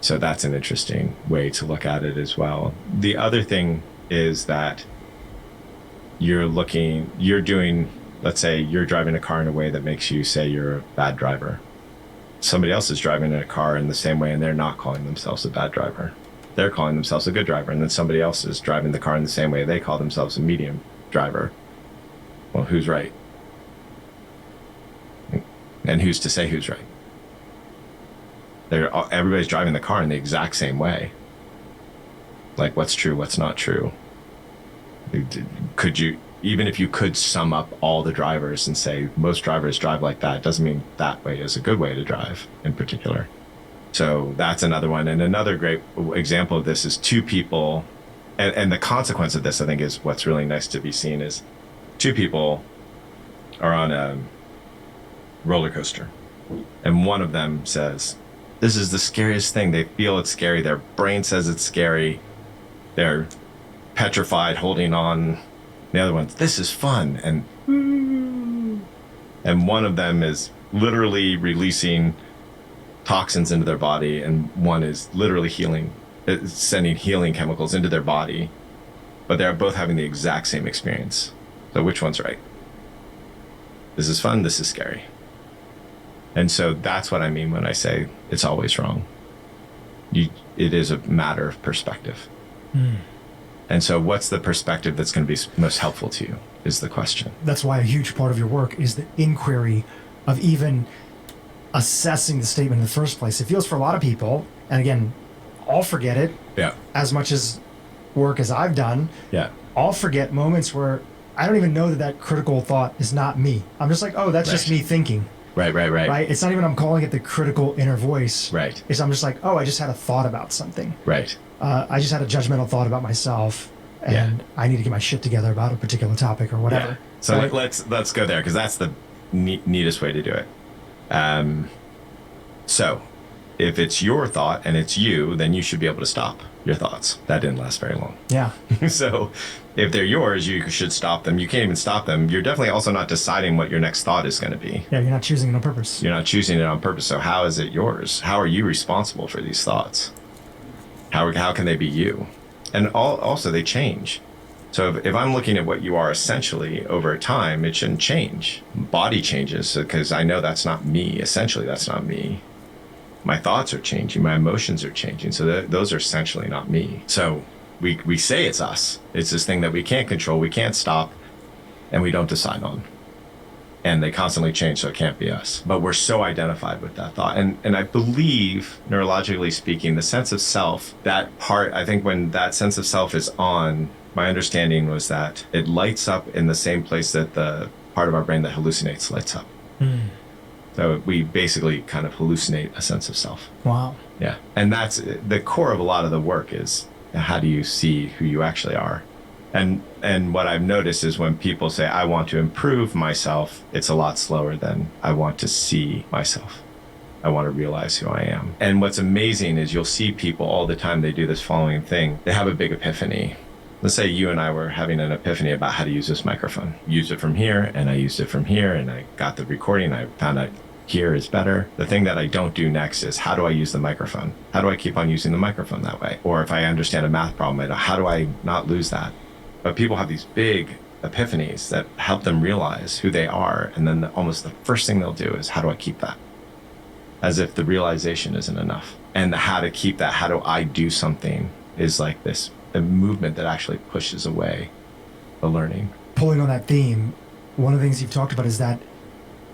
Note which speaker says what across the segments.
Speaker 1: So that's an interesting way to look at it as well. The other thing is that let's say you're driving a car in a way that makes you say you're a bad driver. Somebody else is driving a car in the same way and they're not calling themselves a bad driver. They're calling themselves a good driver. And then somebody else is driving the car in the same way. They call themselves a medium driver. Well, who's right? And who's to say who's right? Everybody's driving the car in the exact same way. Like, what's true, what's not true? Even if you could sum up all the drivers and say most drivers drive like that, doesn't mean that way is a good way to drive in particular. So that's another one. And another great example of this is two people, and the consequence of this, I think, is what's really nice to be seen is two people are on a roller coaster. And one of them says, this is the scariest thing. They feel it's scary. Their brain says it's scary. They're petrified, holding on. The other one's, this is fun. And one of them is literally releasing toxins into their body, and one is literally sending healing chemicals into their body, but they're both having the exact same experience. So which one's right? This is fun, this is scary. And so that's what I mean when I say it's always wrong. It is a matter of perspective. And so what's the perspective that's going to be most helpful to you is the question.
Speaker 2: That's why a huge part of your work is the inquiry of even assessing the statement in the first place. It feels for a lot of people, and again, I'll forget it.
Speaker 1: Yeah.
Speaker 2: As much as work as I've done.
Speaker 1: Yeah.
Speaker 2: I'll forget moments where I don't even know that critical thought is not me. I'm just like, oh, that's just me thinking.
Speaker 1: Right.
Speaker 2: Right? It's not even I'm calling it the critical inner voice.
Speaker 1: Right.
Speaker 2: I'm just like, oh, I just had a thought about something.
Speaker 1: Right.
Speaker 2: I just had a judgmental thought about myself, and I need to get my shit together about a particular topic or whatever.
Speaker 1: Yeah. So let's go there, because that's the neatest way to do it. So if it's your thought and it's you, then you should be able to stop your thoughts. That didn't last very long.
Speaker 2: Yeah.
Speaker 1: So if they're yours, you should stop them. You can't even stop them. You're definitely also not deciding what your next thought is going to be.
Speaker 2: Yeah, you're not choosing it on purpose.
Speaker 1: You're not choosing it on purpose. So how is it yours? How are you responsible for these thoughts? How can they be you? And also they change. So if I'm looking at what you are essentially over time, it shouldn't change. Body changes because I know that's not me. Essentially, that's not me. My thoughts are changing. My emotions are changing. So those are essentially not me. So we say it's us. It's this thing that we can't control, we can't stop, and we don't decide on. And they constantly change, so it can't be us. But we're so identified with that thought. And I believe, neurologically speaking, the sense of self, that part, I think when that sense of self is on, my understanding was that it lights up in the same place that the part of our brain that hallucinates lights up. So we basically kind of hallucinate a sense of self.
Speaker 2: Wow.
Speaker 1: Yeah. And that's the core of a lot of the work is how do you see who you actually are? And what I've noticed is when people say, I want to improve myself, it's a lot slower than I want to see myself. I want to realize who I am. And what's amazing is you'll see people all the time, they do this following thing. They have a big epiphany. Let's say you and I were having an epiphany about how to use this microphone. Used it from here, and I used it from here, and I got the recording. I found out here is better. The thing that I don't do next is how do I use the microphone? How do I keep on using the microphone that way? Or if I understand a math problem, how do I not lose that? But people have these big epiphanies that help them realize who they are. And then almost the first thing they'll do is, how do I keep that? As if the realization isn't enough. And how to keep that, how do I do something, is like this a movement that actually pushes away the learning.
Speaker 2: Pulling on that theme, one of the things you've talked about is that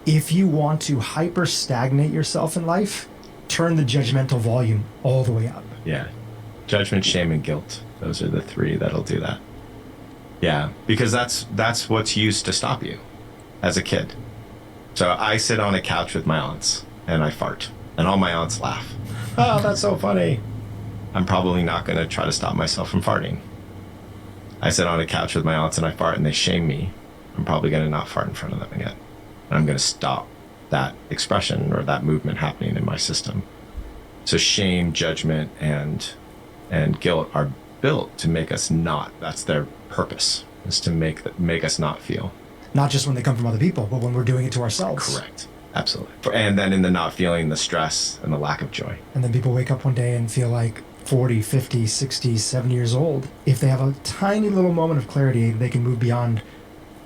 Speaker 2: if you want to hyper stagnate yourself in life, turn the judgmental volume all the way up.
Speaker 1: Yeah. Judgment, shame, and guilt. Those are the three that'll do that. Yeah, because that's what's used to stop you as a kid. So I sit on a couch with my aunts and I fart, and all my aunts laugh. Oh, that's so funny. I'm probably not going to try to stop myself from farting. I sit on a couch with my aunts and I fart and they shame me. I'm probably going to not fart in front of them again. And I'm going to stop that expression or that movement happening in my system. So shame, judgment, and guilt are built to make us not. That's their purpose, is to make us not feel.
Speaker 2: Not just when they come from other people, but when we're doing it to ourselves.
Speaker 1: Correct. Absolutely. And then in the not feeling the stress and the lack of joy.
Speaker 2: And then people wake up one day and feel like 40, 50, 60, 70 years old. If they have a tiny little moment of clarity, they can move beyond,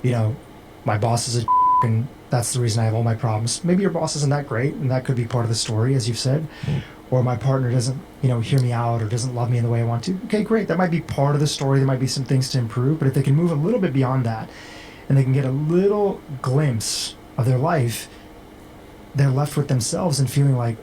Speaker 2: my boss is a and that's the reason I have all my problems. Maybe your boss isn't that great, and that could be part of the story, as you've said. Or my partner doesn't, hear me out or doesn't love me in the way I want to. Okay, great. That might be part of the story. There might be some things to improve. But if they can move a little bit beyond that and they can get a little glimpse of their life, they're left with themselves and feeling like,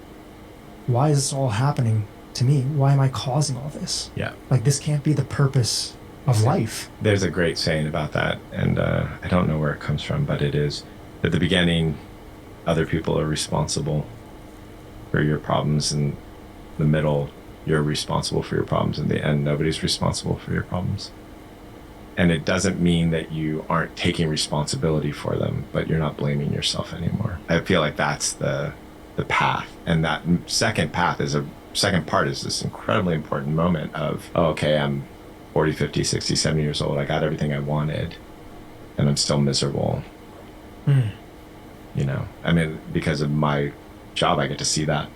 Speaker 2: why is this all happening to me? Why am I causing all this?
Speaker 1: Yeah.
Speaker 2: Like, this can't be the purpose of life.
Speaker 1: There's a great saying about that, and I don't know where it comes from, but it is, at the beginning, other people are responsible for your problems. In the middle, you're responsible for your problems. In the end, nobody's responsible for your problems. And it doesn't mean that you aren't taking responsibility for them, but you're not blaming yourself anymore. I feel like that's the path. And that second part is this incredibly important moment of, oh, okay, I'm 40, 50, 60, 70 years old. I got everything I wanted and I'm still miserable. I mean, because of my job, I get to see that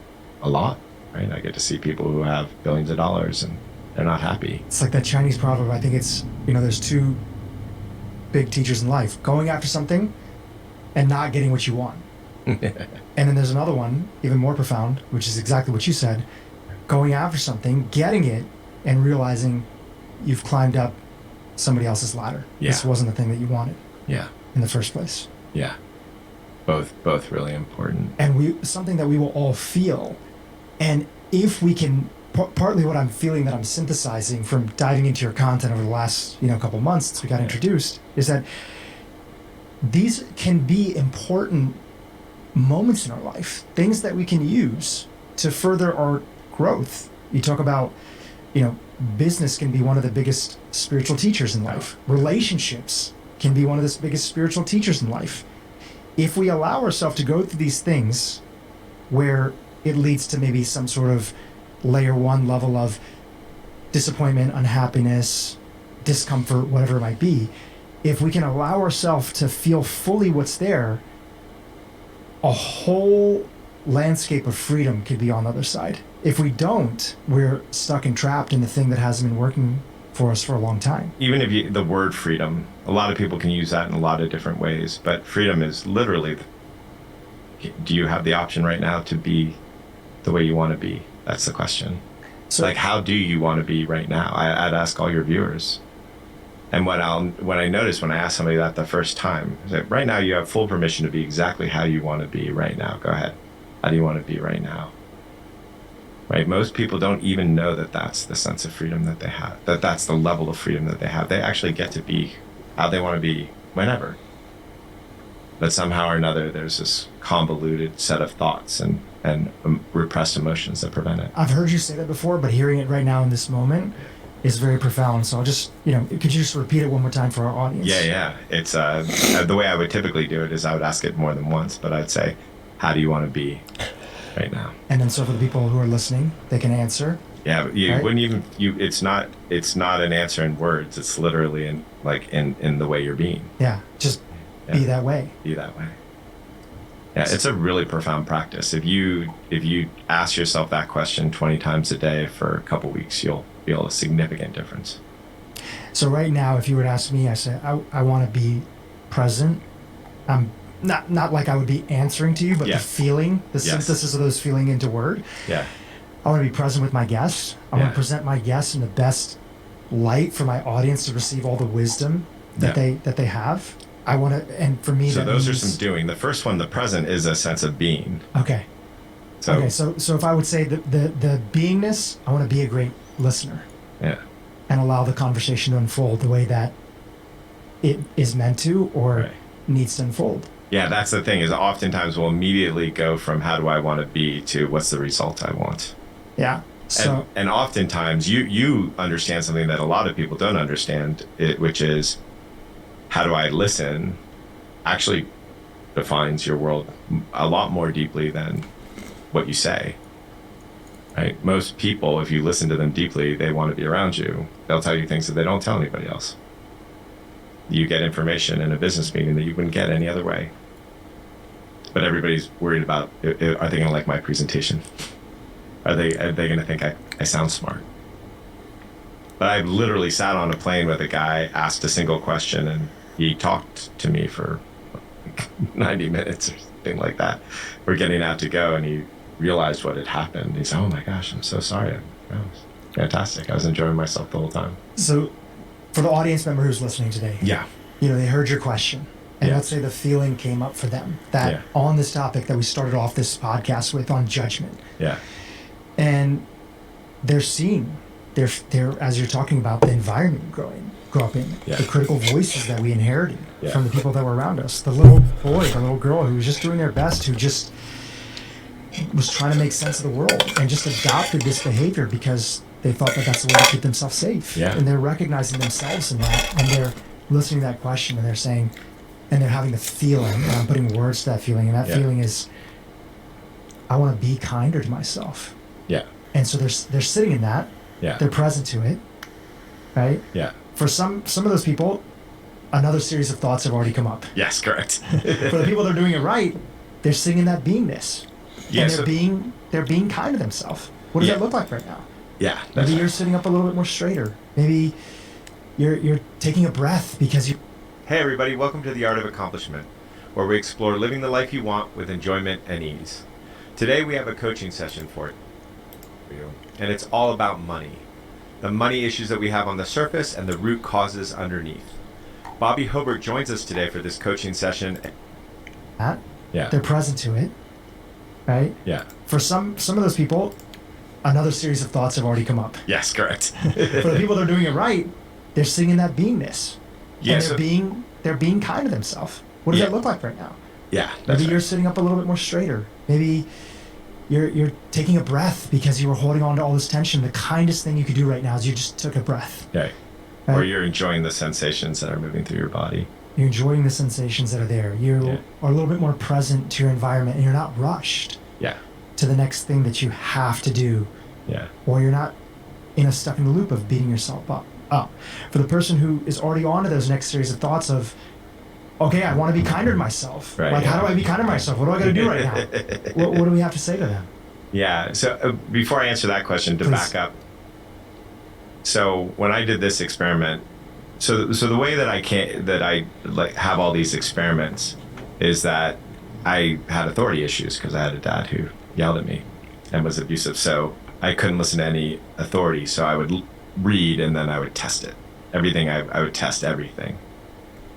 Speaker 1: a lot, right? I get to see people who have billions of dollars and they're not happy.
Speaker 2: It's like that Chinese proverb. I think it's, there's two big teachers in life: going after something and not getting what you want. And then there's another one, even more profound, which is exactly what you said: going after something, getting it, and realizing you've climbed up somebody else's ladder.
Speaker 1: Yeah.
Speaker 2: This wasn't the thing that you wanted.
Speaker 1: Yeah.
Speaker 2: In the first place.
Speaker 1: Yeah. Both really important.
Speaker 2: And something that we will all feel. And if we can, partly what I'm feeling that I'm synthesizing from diving into your content over the last, couple months since we got introduced, is that these can be important moments in our life, things that we can use to further our growth. You talk about, business can be one of the biggest spiritual teachers in life. Relationships can be one of the biggest spiritual teachers in life. If we allow ourselves to go through these things where it leads to maybe some sort of layer one level of disappointment, unhappiness, discomfort, whatever it might be, if we can allow ourselves to feel fully what's there, a whole landscape of freedom could be on the other side. If we don't, we're stuck and trapped in the thing that hasn't been working for us for a long time.
Speaker 1: Even if the word freedom, a lot of people can use that in a lot of different ways, but freedom is literally, do you have the option right now to be the way you want to be? That's the question. So, like, how do you want to be right now? I'd ask all your viewers. And what I notice when I ask somebody that the first time is that right now you have full permission to be exactly how you want to be right now. Go ahead. How do you want to be right now? Right? Most people don't even know that that's the sense of freedom that they have, that's the level of freedom that they have. They actually get to be how they want to be whenever. But somehow or another, there's this convoluted set of thoughts and repressed emotions that prevent it.
Speaker 2: I've heard you say that before, but hearing it right now in this moment is very profound. So I'll just, could you just repeat it one more time for our audience?
Speaker 1: Yeah. It's the way I would typically do it is I would ask it more than once, but I'd say, how do you want to be right now?
Speaker 2: And then so for the people who are listening, they can answer.
Speaker 1: Yeah, but you wouldn't even it's not an answer in words. It's literally in the way you're being.
Speaker 2: Yeah, just be that way.
Speaker 1: Be that way. Yeah, it's a really profound practice. If you ask yourself that question 20 times a day for a couple weeks, you'll feel a significant difference.
Speaker 2: So right now, if you were to ask me, I say I want to be present. Not like I would be answering to you, but the feeling, the synthesis of those feeling into word.
Speaker 1: Yeah.
Speaker 2: I want to be present with my guests. I want to present my guests in the best light for my audience to receive all the wisdom that they have. I want to, and for me,
Speaker 1: so those are some doing. The first one, the present, is a sense of being.
Speaker 2: Okay. So if I would say the beingness, I want to be a great listener.
Speaker 1: Yeah.
Speaker 2: And allow the conversation to unfold the way that it is meant to or needs to unfold.
Speaker 1: Yeah, that's the thing, is oftentimes we'll immediately go from how do I want to be to what's the result I want.
Speaker 2: Yeah. So
Speaker 1: and oftentimes you understand something that a lot of people don't understand, which is how do I listen actually defines your world a lot more deeply than what you say. Right? Most people, if you listen to them deeply, they want to be around you. They'll tell you things that they don't tell anybody else. You get information in a business meeting that you wouldn't get any other way. but everybody's worried about, are they going to like my presentation? Are they going to think I sound smart? But I literally sat on a plane with a guy, asked a single question, and he talked to me for 90 minutes or something like that. We're getting out to go, and he realized what had happened. He said, "Oh my gosh, I'm so sorry." That was fantastic. I was enjoying myself the whole time.
Speaker 2: So, for the audience member who's listening today,
Speaker 1: Yeah.
Speaker 2: They heard your question, and
Speaker 1: Yeah.
Speaker 2: let's say the feeling came up for them that
Speaker 1: Yeah.
Speaker 2: on this topic that we started off this podcast with on judgment,
Speaker 1: Yeah.
Speaker 2: and they're seeing, they're as you're talking about the environment grew up in,
Speaker 1: Yeah.
Speaker 2: the critical voices that we inherited
Speaker 1: Yeah.
Speaker 2: from the people that were around us, the little boy, the little girl who was just doing their best, who just was trying to make sense of the world and just adopted this behavior because they thought that that's the way to keep themselves safe.
Speaker 1: Yeah.
Speaker 2: And they're recognizing themselves in that, and they're listening to that question, and they're saying, and they're having the feeling, and I'm putting words to that feeling, and that
Speaker 1: Yeah.
Speaker 2: feeling is, I want to be kinder to myself.
Speaker 1: Yeah.
Speaker 2: And so they're sitting in that,
Speaker 1: Yeah.
Speaker 2: they're present to it, right?
Speaker 1: Yeah.
Speaker 2: For some of those people, another series of thoughts have already come up.
Speaker 1: Yes, correct.
Speaker 2: For the people that are doing it right, they're sitting in that beingness.
Speaker 1: Yeah,
Speaker 2: And
Speaker 1: so-
Speaker 2: they're being kind to themselves. What does
Speaker 1: Yeah.
Speaker 2: that look like right now?
Speaker 1: Yeah.
Speaker 2: Maybe
Speaker 1: right.
Speaker 2: you're sitting up a little bit more straighter. Maybe you're taking a breath because you.
Speaker 1: Hey everybody, welcome to The Art of Accomplishment, where we explore living the life you want with enjoyment and ease. Today we have a coaching session for you, and it's all about money. The money issues that we have on the surface and the root causes underneath. Bobby Hobart joins us today for this coaching session.
Speaker 2: That
Speaker 1: Yeah.
Speaker 2: they're present to it, right?
Speaker 1: Yeah.
Speaker 2: For some of those people, another series of thoughts have already come up.
Speaker 1: Yes, correct.
Speaker 2: For the people that are doing it right, they're sitting in that beingness.
Speaker 1: Yeah,
Speaker 2: And
Speaker 1: so-
Speaker 2: they're being kind to themselves. What does
Speaker 1: Yeah.
Speaker 2: that look like right now?
Speaker 1: Yeah.
Speaker 2: Maybe
Speaker 1: That's
Speaker 2: you're
Speaker 1: right.
Speaker 2: sitting up a little bit more straighter. Maybe you're taking a breath because you were holding on to all this tension. The kindest thing you could do right now is you just took a breath.
Speaker 1: Yeah.
Speaker 2: Right?
Speaker 1: Or you're enjoying the sensations that are moving through your body.
Speaker 2: You're enjoying the sensations that are there. You
Speaker 1: Yeah.
Speaker 2: are a little bit more present to your environment, and you're not rushed
Speaker 1: Yeah.
Speaker 2: to the next thing that you have to do,
Speaker 1: Yeah.
Speaker 2: or you're not stuck in the loop of beating yourself up. For the person who is already on to those next series of thoughts of, okay, I want to be kinder to myself.
Speaker 1: Right,
Speaker 2: Like,
Speaker 1: yeah.
Speaker 2: how do I be kinder to myself? What do I got to do right now? What do we have to say to them?
Speaker 1: Yeah. So before I answer that question, to
Speaker 2: Please.
Speaker 1: back up. So when I did this experiment, so the way that I like have all these experiments is that I had authority issues because I had a dad who yelled at me and was abusive. So I couldn't listen to any authority. So I would read and then I would test it. Everything I would test everything.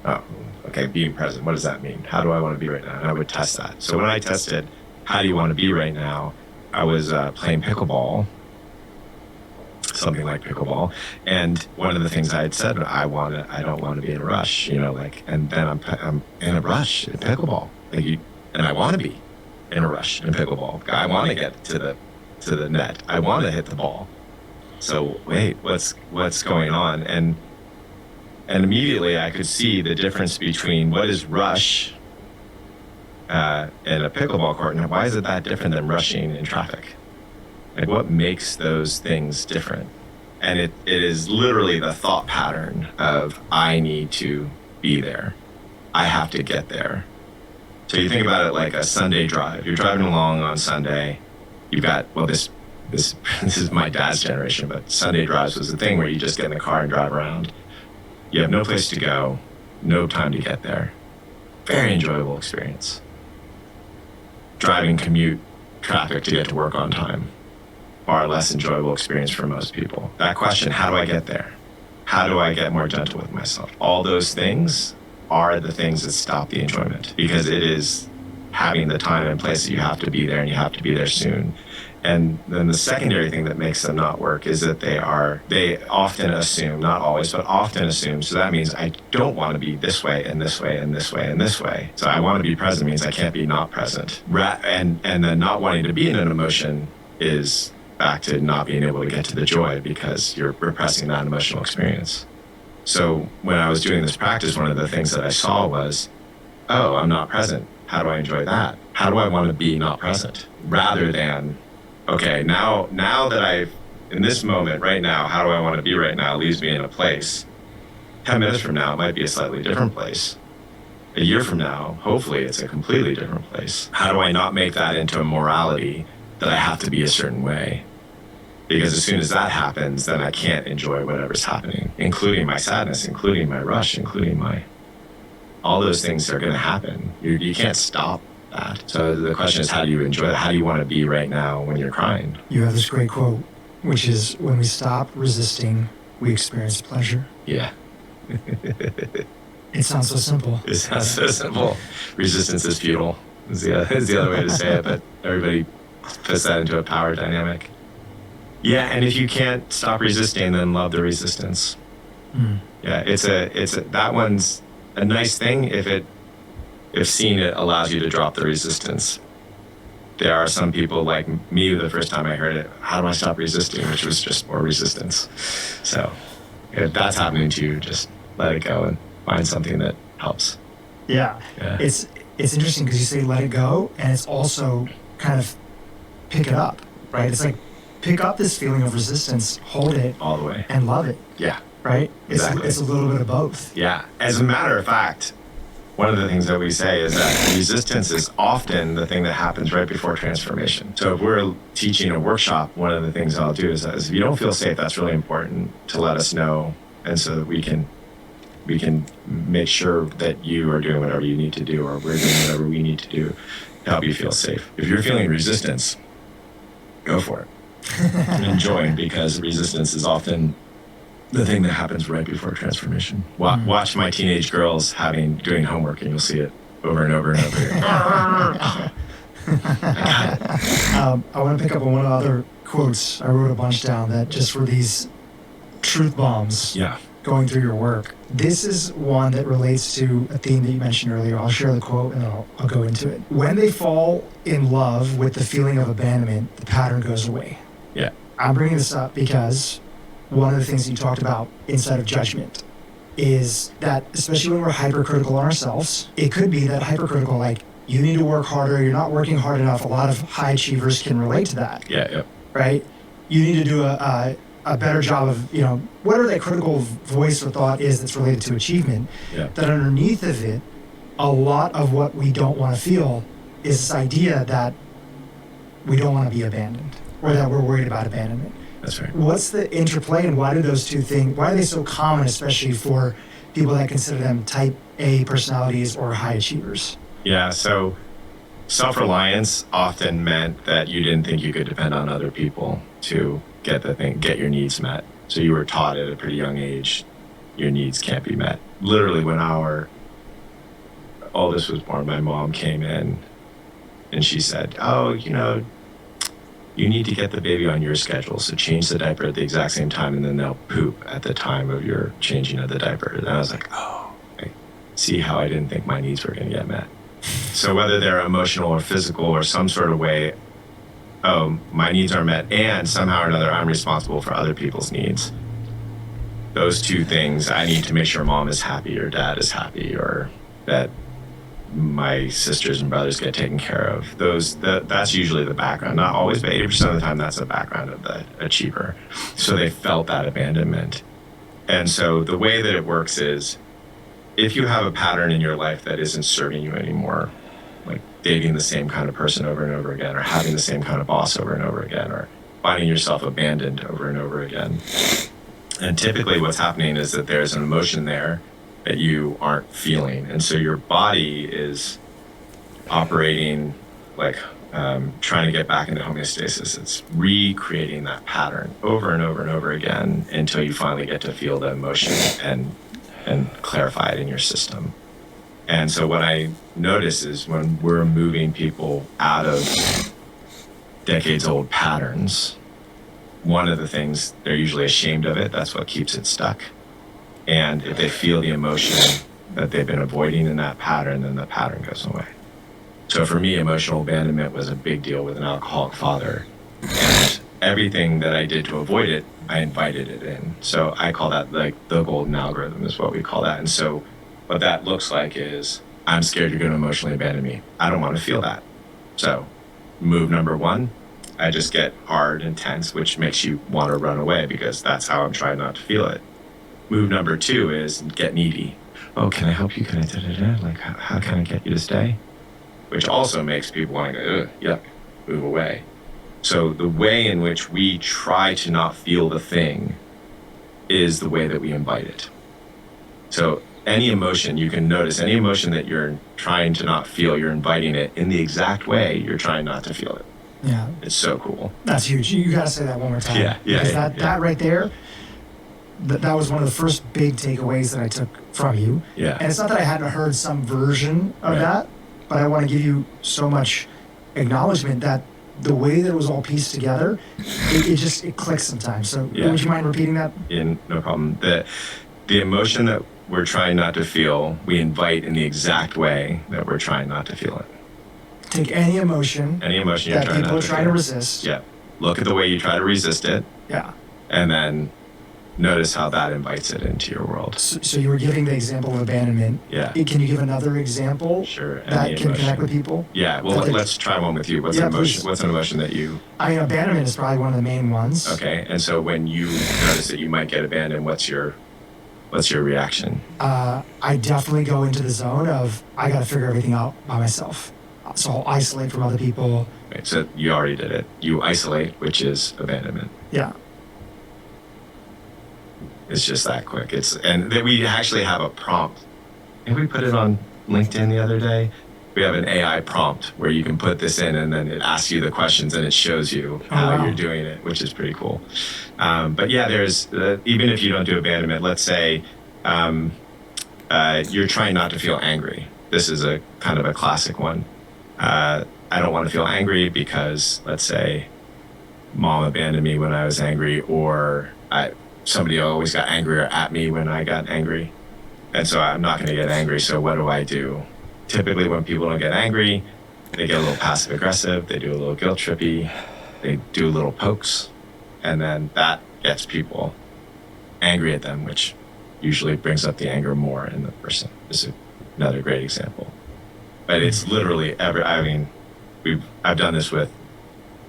Speaker 1: Oh, okay. Being present. What does that mean? How do I want to be right now? And I would test that. So when I tested, how do you want to be right now? I was playing pickleball, something like pickleball, and one of the things I had said, I don't want to be in a rush, and then I'm in a rush in pickleball, and I want to be in a rush in pickleball. I want to get to the net. I want to hit the ball. So wait, what's going on? And immediately I could see the difference between what is rush in a pickleball court, and why is it that different than rushing in traffic? Like, what makes those things different? And it is literally the thought pattern of, I need to be there. I have to get there. So you think about it like a Sunday drive. You're driving along on Sunday. You've got, well, this is my dad's generation, but Sunday drives was the thing where you just get in the car and drive around. You have no place to go, no time to get there. Very enjoyable experience. Driving, commute, traffic to get to work on time. Far less enjoyable experience for most people. That question, how do I get there? How do I get more gentle with myself? All those things are the things that stop the enjoyment, because it is having the time and place that you have to be there, and you have to be there soon. And then the secondary thing that makes them not work is that they often assume, not always, but often assume, so that means I don't want to be this way and this way and this way and this way. So I want to be present means I can't be not present. And then not wanting to be in an emotion is back to not being able to get to the joy because you're repressing that emotional experience. So when I was doing this practice, one of the things that I saw was, oh, I'm not present. How do I enjoy that? How do I want to be not present? Rather than, okay, now that in this moment right now, how do I want to be right now leaves me in a place. 10 minutes from now, it might be a slightly different place. a year from now, hopefully it's a completely different place. How do I not make that into a morality that I have to be a certain way? Because as soon as that happens, then I can't enjoy whatever's happening, including my sadness, including my rush, including all those things are going to happen. You can't stop that. So the question is, how do you enjoy that? How do you want to be right now when you're crying?
Speaker 2: You have this great quote, which is, when we stop resisting, we experience pleasure.
Speaker 1: Yeah.
Speaker 2: It sounds so simple.
Speaker 1: It sounds so simple. Resistance is futile is the other way to say it, but everybody puts that into a power dynamic. Yeah, and if you can't stop resisting, then love the resistance. Yeah, that one's a nice thing if seeing it allows you to drop the resistance. There are some people like me, the first time I heard it, how do I stop resisting? Which was just more resistance. So if that's happening to you, just let it go and find something that helps.
Speaker 2: Yeah. It's interesting because you say let it go, and it's also kind of pick it up, right? It's like pick up this feeling of resistance, hold it
Speaker 1: all the way,
Speaker 2: and love it.
Speaker 1: Yeah.
Speaker 2: Right?
Speaker 1: Exactly.
Speaker 2: It's a little bit of both.
Speaker 1: Yeah. As a matter of fact, one of the things that we say is that resistance is often the thing that happens right before transformation. So if we're teaching a workshop, one of the things I'll do is if you don't feel safe, that's really important to let us know, and so that we can make sure that you are doing whatever you need to do, or we're doing whatever we need to do to help you feel safe. If you're feeling resistance, go for it. Enjoy, because resistance is often the thing that happens right before transformation. Watch my teenage girls doing homework, and you'll see it over and over and over again.
Speaker 2: I want to pick up on one of the other quotes. I wrote a bunch down that just were these truth bombs.
Speaker 1: Yeah.
Speaker 2: Going through your work. This is one that relates to a theme that you mentioned earlier. I'll share the quote and I'll go into it. When they fall in love with the feeling of abandonment, the pattern goes away.
Speaker 1: Yeah.
Speaker 2: I'm bringing this up because one of the things that you talked about inside of judgment is that, especially when we're hypercritical on ourselves, it could be that hypercritical, like, you need to work harder, you're not working hard enough. A lot of high achievers can relate to that.
Speaker 1: Yeah.
Speaker 2: Right? You need to do a better job of, whatever that critical voice or thought is that's related to achievement, that underneath of it, a lot of what we don't want to feel is this idea that we don't want to be abandoned, or that we're worried about abandonment.
Speaker 1: That's right.
Speaker 2: What's the interplay, and why are they so common, especially for people that consider them type A personalities or high achievers?
Speaker 1: Yeah, so self-reliance often meant that you didn't think you could depend on other people to get your needs met. So you were taught at a pretty young age, your needs can't be met. Literally, when our oldest was born, my mom came in and she said, you need to get the baby on your schedule. So change the diaper at the exact same time, and then they'll poop at the time of your changing of the diaper. And I was like, I see how I didn't think my needs were going to get met. So whether they're emotional or physical or some sort of way, my needs are met, and somehow or another I'm responsible for other people's needs. Those two things, I need to make sure mom is happy or dad is happy, or that my sisters and brothers get taken care of. That's usually the background. Not always, but 80% of the time that's the background of the achiever. So they felt that abandonment. And so the way that it works is, if you have a pattern in your life that isn't serving you anymore, like dating the same kind of person over and over again, or having the same kind of boss over and over again, or finding yourself abandoned over and over again. And typically what's happening is that there's an emotion there that you aren't feeling. And so your body is operating like trying to get back into homeostasis. It's recreating that pattern over and over and over again until you finally get to feel the emotion and clarify it in your system. And so what I notice is when we're moving people out of decades-old patterns, one of the things, they're usually ashamed of it. That's what keeps it stuck. And if they feel the emotion that they've been avoiding in that pattern, then the pattern goes away. So for me, emotional abandonment was a big deal with an alcoholic father. And everything that I did to avoid it, I invited it in. So I call that like the golden algorithm is what we call that. And so what that looks like is, I'm scared you're going to emotionally abandon me. I don't want to feel that. So move number one, I just get hard and tense, which makes you want to run away because that's how I'm trying not to feel it. Move number two is get needy. oh, can I help you? Can I da-da-da? Like, how can I get you to stay? Which also makes people want to go, ugh, yuck, move away. So the way in which we try to not feel the thing is the way that we invite it. So any emotion, you can notice any emotion that you're trying to not feel, you're inviting it in the exact way you're trying not to feel it.
Speaker 2: Yeah.
Speaker 1: It's so cool.
Speaker 2: That's huge. You got to say that one more time.
Speaker 1: Yeah.
Speaker 2: Because that right there, that was one of the first big takeaways that I took from you.
Speaker 1: Yeah.
Speaker 2: And it's not that I hadn't heard some version of
Speaker 1: Right.
Speaker 2: that, but I want to give you so much acknowledgement that the way that it was all pieced together, it clicks sometimes. So
Speaker 1: Yeah.
Speaker 2: would you mind repeating that?
Speaker 1: No problem. The emotion that we're trying not to feel, we invite in the exact way that we're trying not to feel it.
Speaker 2: Take any emotion
Speaker 1: Any emotion you're
Speaker 2: that
Speaker 1: trying
Speaker 2: people
Speaker 1: not
Speaker 2: are
Speaker 1: to
Speaker 2: trying
Speaker 1: feel.
Speaker 2: to resist.
Speaker 1: Yeah. Look at the way you try to resist it,
Speaker 2: Yeah.
Speaker 1: and then notice how that invites it into your world.
Speaker 2: So you were giving the example of abandonment.
Speaker 1: Yeah.
Speaker 2: Can you give another example
Speaker 1: Sure.
Speaker 2: that
Speaker 1: Any
Speaker 2: can connect
Speaker 1: emotion.
Speaker 2: with people?
Speaker 1: Yeah. Well,
Speaker 2: That they-
Speaker 1: let's try one with you. What's
Speaker 2: Yeah,
Speaker 1: an emotion?
Speaker 2: please.
Speaker 1: What's an emotion that you?
Speaker 2: I mean, abandonment is probably one of the main ones.
Speaker 1: Okay. And so when you notice that you might get abandoned, what's your reaction?
Speaker 2: I definitely go into the zone of I got to figure everything out by myself. So I'll isolate from other people.
Speaker 1: Right. So you already did it. You isolate, which is abandonment.
Speaker 2: Yeah.
Speaker 1: It's just that quick. And that we actually have a prompt. And we put it on LinkedIn the other day. We have an AI prompt where you can put this in and then it asks you the questions and it shows you how
Speaker 2: wow.
Speaker 1: you're doing it, which is pretty cool. But yeah, there's, even if you don't do abandonment, let's say you're trying not to feel angry. This is a kind of a classic one. I don't want to feel angry because, let's say, mom abandoned me when I was angry, or somebody always got angrier at me when I got angry. And so I'm not going to get angry. So what do? Typically when people don't get angry, they get a little passive aggressive. They do a little guilt trippy. They do little pokes. And then that gets people angry at them, which usually brings up the anger more in the person. This is another great example. But it's literally I've done this with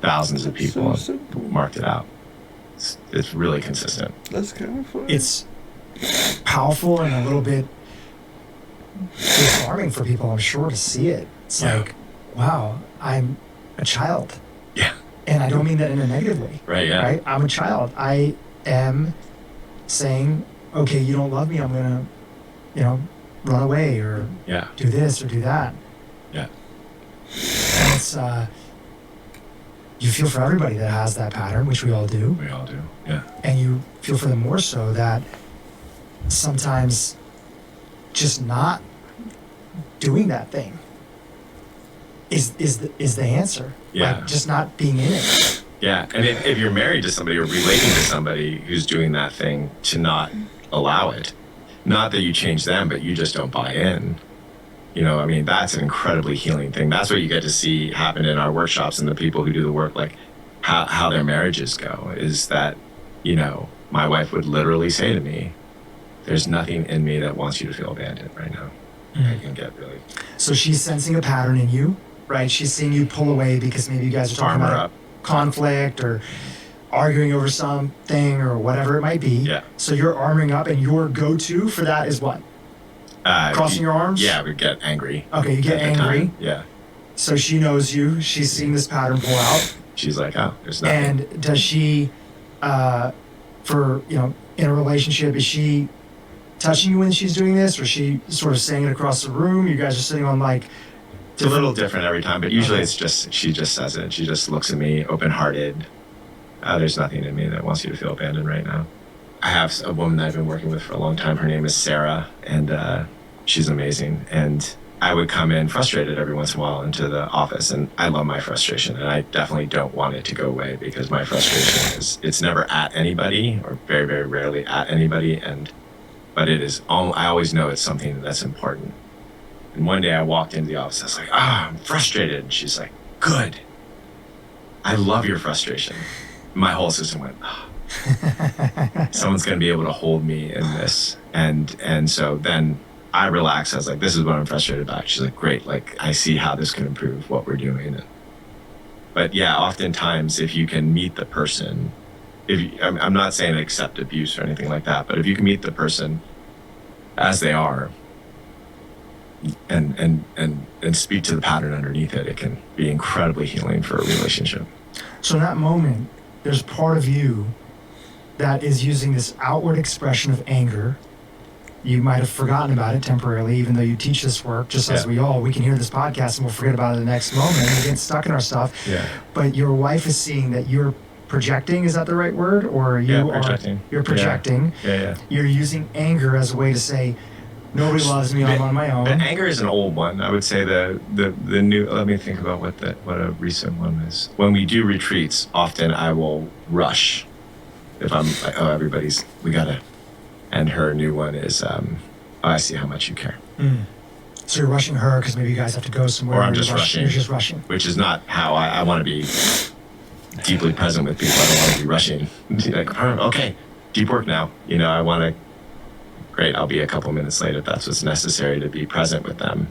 Speaker 1: thousands of people
Speaker 3: So
Speaker 1: and
Speaker 3: simple.
Speaker 1: marked it out. It's really consistent.
Speaker 3: That's kind of fun.
Speaker 2: It's powerful and a little bit disarming for people, I'm sure, to see it. It's
Speaker 1: Yeah.
Speaker 2: like, wow, I'm a child.
Speaker 1: Yeah.
Speaker 2: And I don't mean that in a negative way.
Speaker 1: Right. Yeah.
Speaker 2: Right? I'm a child. I am saying, okay, you don't love me. I'm going to, run away or
Speaker 1: Yeah.
Speaker 2: do this or do that.
Speaker 1: Yeah.
Speaker 2: And it's, you feel for everybody that has that pattern, which we all do.
Speaker 1: We all do. Yeah.
Speaker 2: And you feel for them more so that sometimes just not doing that thing is the answer.
Speaker 1: Yeah.
Speaker 2: Like just not being in it.
Speaker 1: Yeah. And if you're married to somebody or relating to somebody who's doing that thing, to not allow it. Not that you change them, but you just don't buy in. That's an incredibly healing thing. That's what you get to see happen in our workshops and the people who do the work, like how their marriages go, is that, my wife would literally say to me, there's nothing in me that wants you to feel abandoned right now. I can get really
Speaker 2: So she's sensing a pattern in you, right? She's seeing you pull away because maybe you guys are talking
Speaker 1: armor
Speaker 2: about
Speaker 1: up.
Speaker 2: conflict or arguing over something or whatever it might be.
Speaker 1: Yeah.
Speaker 2: So you're armoring up, and your go-to for that is what? Crossing your arms?
Speaker 1: Yeah, we get angry.
Speaker 2: Okay, you get
Speaker 1: at the time.
Speaker 2: angry.
Speaker 1: Yeah.
Speaker 2: So she knows you. She's seeing this pattern pull out.
Speaker 1: She's like, oh, there's nothing.
Speaker 2: And does she, in a relationship, is she touching you when she's doing this, or is she sort of saying it across the room? You guys are sitting on like.
Speaker 1: It's a little different every time, but usually it's just, she just says it. She just looks at me open-hearted. There's nothing in me that wants you to feel abandoned right now. I have a woman that I've been working with for a long time. Her name is Sarah, and she's amazing. And I would come in frustrated every once in a while into the office, and I love my frustration, and I definitely don't want it to go away, because my frustration it's never at anybody, or very, very rarely at anybody, but it is I always know it's something that's important. And one day I walked into the office, I was like, I'm frustrated. And she's like, good. I love your frustration. My whole system went, someone's going to be able to hold me in this. And so then I relaxed. I was like, this is what I'm frustrated about. She's like, great. Like, I see how this can improve what we're doing. But yeah, oftentimes if you can meet the person, I'm not saying accept abuse or anything like that, but if you can meet the person as they are, and speak to the pattern underneath it, it can be incredibly healing for a relationship.
Speaker 2: So in that moment, there's part of you that is using this outward expression of anger. You might have forgotten about it temporarily, even though you teach this work, just as we can hear this podcast and we'll forget about it the next moment and get stuck in our stuff.
Speaker 1: Yeah.
Speaker 2: But your wife is seeing that you're projecting, is that the right word? Or you're projecting.
Speaker 1: Yeah.
Speaker 2: You're using anger as a way to say, nobody loves me, I'm on my own.
Speaker 1: But anger is an old one. I would say the new, let me think about what a recent one is. When we do retreats, often I will rush. If I'm like, we gotta, and her new one is, I see how much you care.
Speaker 2: So you're rushing her because maybe you guys have to go somewhere.
Speaker 1: Or I'm just rushing.
Speaker 2: You're just rushing.
Speaker 1: Which is not how I want to be deeply present with people. I don't want to be rushing. Like, okay, deep work now. I want to, great, I'll be a couple minutes late if that's what's necessary to be present with them.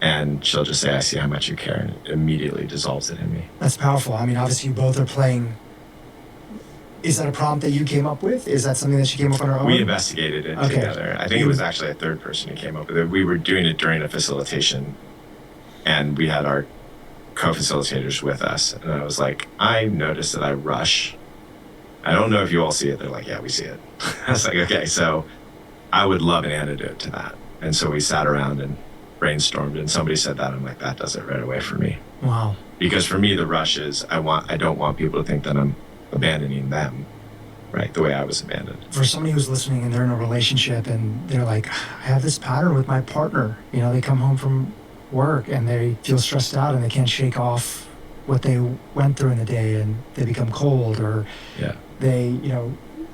Speaker 1: And she'll just say, I see how much you care, and it immediately dissolves it in me.
Speaker 2: That's powerful. I mean, obviously you both are playing. Is that a prompt that you came up with? Is that something that she came up on her own?
Speaker 1: We investigated it together. I think it was actually a third person who came up with it. We were doing it during a facilitation, and we had our co-facilitators with us. And I was like, I noticed that I rush. I don't know if you all see it. They're like, yeah, we see it. I was like, okay, so I would love an antidote to that. And so we sat around and brainstormed, and somebody said that. I'm like, that does it right away for me.
Speaker 2: Wow.
Speaker 1: Because for me, the rush is I don't want people to think that I'm abandoning them, right? The way I was abandoned.
Speaker 2: For somebody who's listening and they're in a relationship and they're like, I have this pattern with my partner. They come home from work and they feel stressed out and they can't shake off what they went through in the day, and they become cold, or they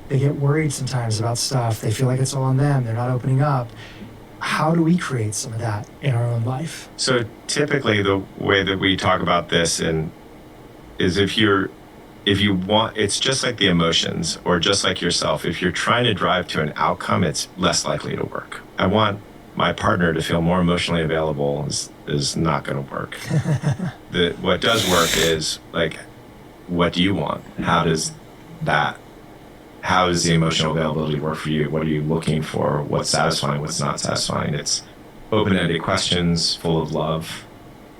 Speaker 2: get worried sometimes about stuff. They feel like it's all on them. They're not opening up. How do we create some of that in our own life?
Speaker 1: So typically the way that we talk about this is if you want, it's just like the emotions, or just like yourself. If you're trying to drive to an outcome, it's less likely to work. I want my partner to feel more emotionally available is not going to work. What does work is like, what do you want? How does the emotional availability work for you? What are you looking for? What's satisfying? What's not satisfying? It's open-ended questions, full of love,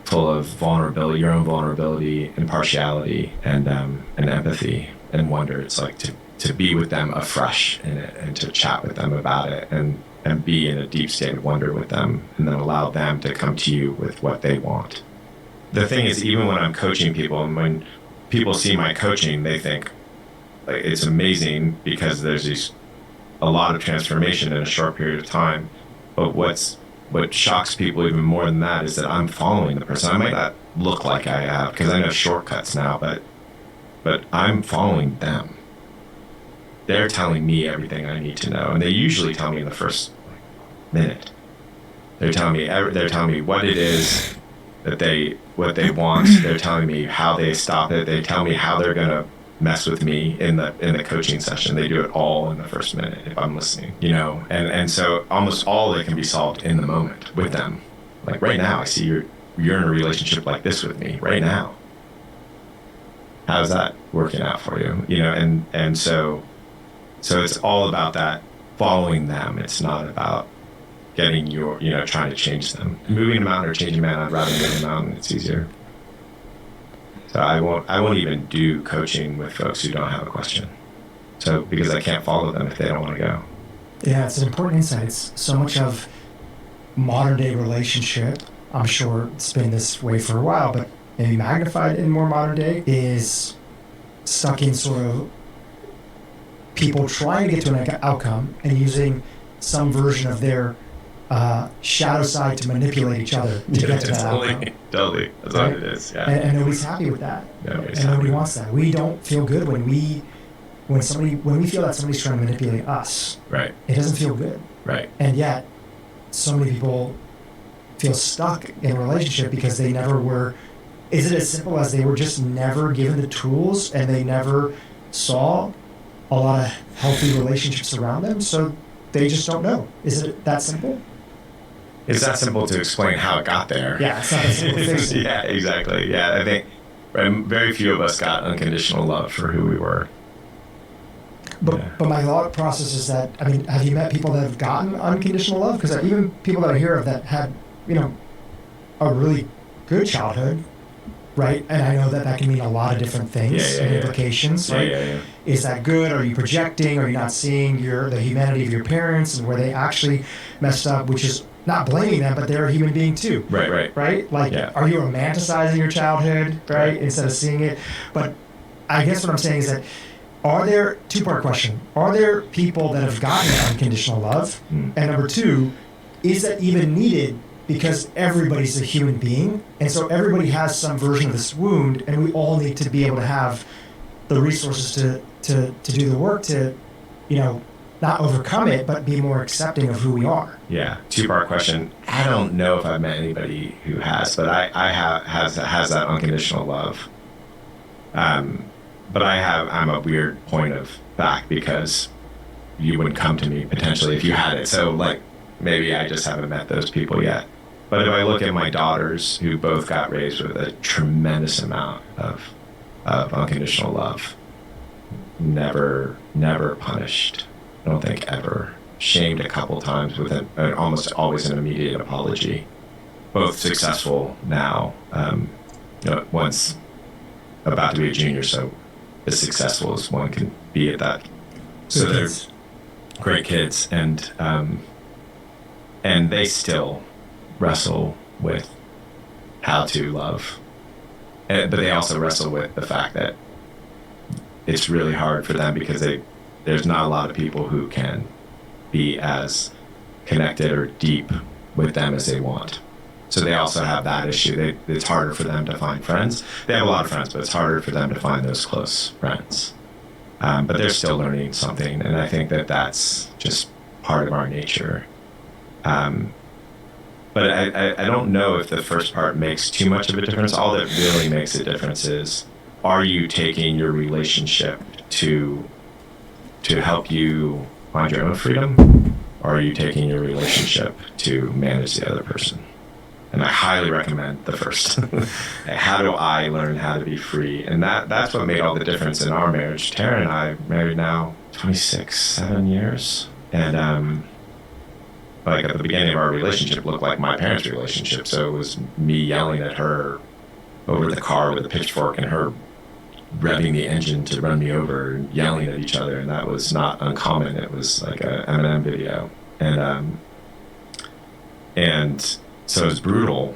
Speaker 1: full of vulnerability, your own vulnerability, impartiality, and empathy and wonder. It's like to be with them afresh in it, and to chat with them about it, and be in a deep state of wonder with them, and then allow them to come to you with what they want. The thing is, even when I'm coaching people, and when people see my coaching, they think like it's amazing because there's a lot of transformation in a short period of time. But what shocks people even more than that is that I'm following the person. I might not look like I have because I know shortcuts now, but I'm following them. They're telling me everything I need to know, and they usually tell me in the first minute. They're telling me what it is what they want. They're telling me how they stop it. They tell me how they're gonna mess with me in the coaching session. They do it all in the first minute if I'm listening, and so almost all of it can be solved in the moment with them. Like right now, I see you're in a relationship like this with me right now. How's that working out for you? And so it's all about that, following them. It's not about getting trying to change them. Moving a mountain or changing a man, I'd rather move a mountain. It's easier. So I won't even do coaching with folks who don't have a question. So because I can't follow them if they don't want to go.
Speaker 2: Yeah, it's an important insight. So much of modern day relationship, I'm sure it's been this way for a while, but maybe magnified in more modern day, is stuck in sort of people trying to get to an outcome and using some version of their shadow side to manipulate each other to get to that outcome.
Speaker 1: Totally. That's what it is. Yeah.
Speaker 2: And nobody's happy with that. Nobody wants that. We don't feel good when we feel that somebody's trying to manipulate us.
Speaker 1: Right.
Speaker 2: It doesn't feel good.
Speaker 1: Right.
Speaker 2: And yet, so many people feel stuck in a relationship because they never were. Is it as simple as they were just never given the tools and they never saw a lot of healthy relationships around them, so they just don't know? Is it that simple?
Speaker 1: It's that simple to explain how it got there.
Speaker 2: Yeah, it's not that simple to fix it.
Speaker 1: Yeah, exactly. Yeah, I think very few of us got unconditional love for who we were.
Speaker 2: But my thought process is that, I mean, have you met people that have gotten unconditional love? Because even people that I hear of that had, a really good childhood, right? And I know that that can mean a lot of different things and implications, right? Is that good? Are you projecting? Are you not seeing the humanity of your parents and where they actually messed up, which is not blaming them, but they're a human being too. Right? Like, are you romanticizing your childhood, right? Instead of seeing it? But I guess what I'm saying is that, are there, two-part question, are there people that have gotten unconditional love? And number two, is that even needed? Because everybody's a human being, and so everybody has some version of this wound, and we all need to be able to have the resources to do the work to, not overcome it, but be more accepting of who we are.
Speaker 1: Yeah, two-part question. I don't know if I've met anybody who has, but I has that unconditional love. But I'm a weird point of fact because you wouldn't come to me potentially if you had it. So like maybe I just haven't met those people yet. But if I look at my daughters, who both got raised with a tremendous amount of unconditional love, never punished. I don't think ever. Shamed a couple times with almost always an immediate apology. Both successful now. One's about to be a junior, so as successful as one can be at that. So they're great kids, and they still wrestle with how to love, but they also wrestle with the fact that it's really hard for them because there's not a lot of people who can be as connected or deep with them as they want. So they also have that issue. It's harder for them to find friends. They have a lot of friends, but it's harder for them to find those close friends. But they're still learning something, and I think that that's just part of our nature. But I don't know if the first part makes too much of a difference. All that really makes a difference is, are you taking your relationship to help you find your own freedom, or are you taking your relationship to manage the other person? And I highly recommend the first. How do I learn how to be free? And that's what made all the difference in our marriage. Tara and I married now 7 years. And like at the beginning of our relationship looked like my parents' relationship. So it was me yelling at her over the car with a pitchfork and her revving the engine to run me over and yelling at each other. And that was not uncommon. It was like a Eminem video. And so it was brutal,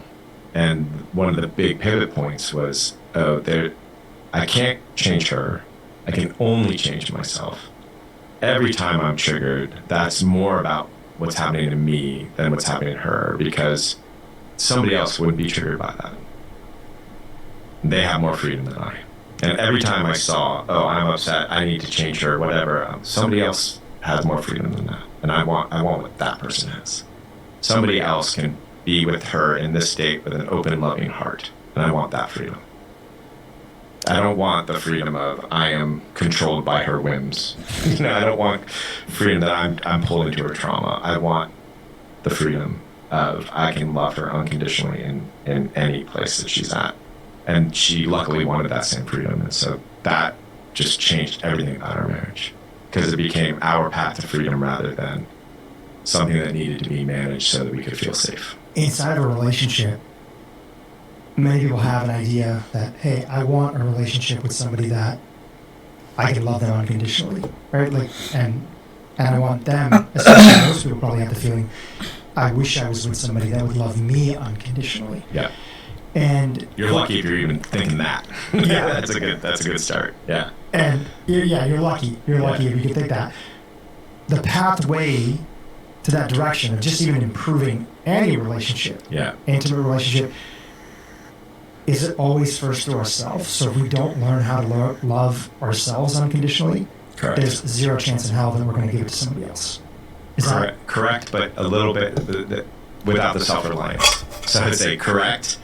Speaker 1: and one of the big pivot points was, I can't change her. I can only change myself. Every time I'm triggered, that's more about what's happening to me than what's happening to her, because somebody else wouldn't be triggered by that. They have more freedom than I. And every time I saw, I'm upset, I need to change her, whatever, somebody else has more freedom than that. And I want what that person has. Somebody else can be with her in this state with an open, loving heart. And I want that freedom. I don't want the freedom of I am controlled by her whims. I don't want freedom that I'm pulled into her trauma. I want the freedom of I can love her unconditionally in any place that she's at. And she luckily wanted that same freedom. And so that just changed everything about our marriage, because it became our path to freedom rather than something that needed to be managed so that we could feel safe.
Speaker 2: Inside of a relationship, many people have an idea that, hey, I want a relationship with somebody that I can love them unconditionally, right? Like, and I want them, especially most people probably have the feeling, I wish I was with somebody that would love me unconditionally.
Speaker 1: Yeah.
Speaker 2: And
Speaker 1: you're lucky if you're even thinking that. Yeah, that's a good start. Yeah.
Speaker 2: And you're lucky. You're lucky if you can think that. The pathway to that direction of just even improving any relationship, intimate relationship, is it always first through ourselves? So if we don't learn how to love ourselves unconditionally, there's zero chance in hell that we're going to give it to somebody else.
Speaker 1: Correct, but a little bit without the self-reliance. So I'd say correct,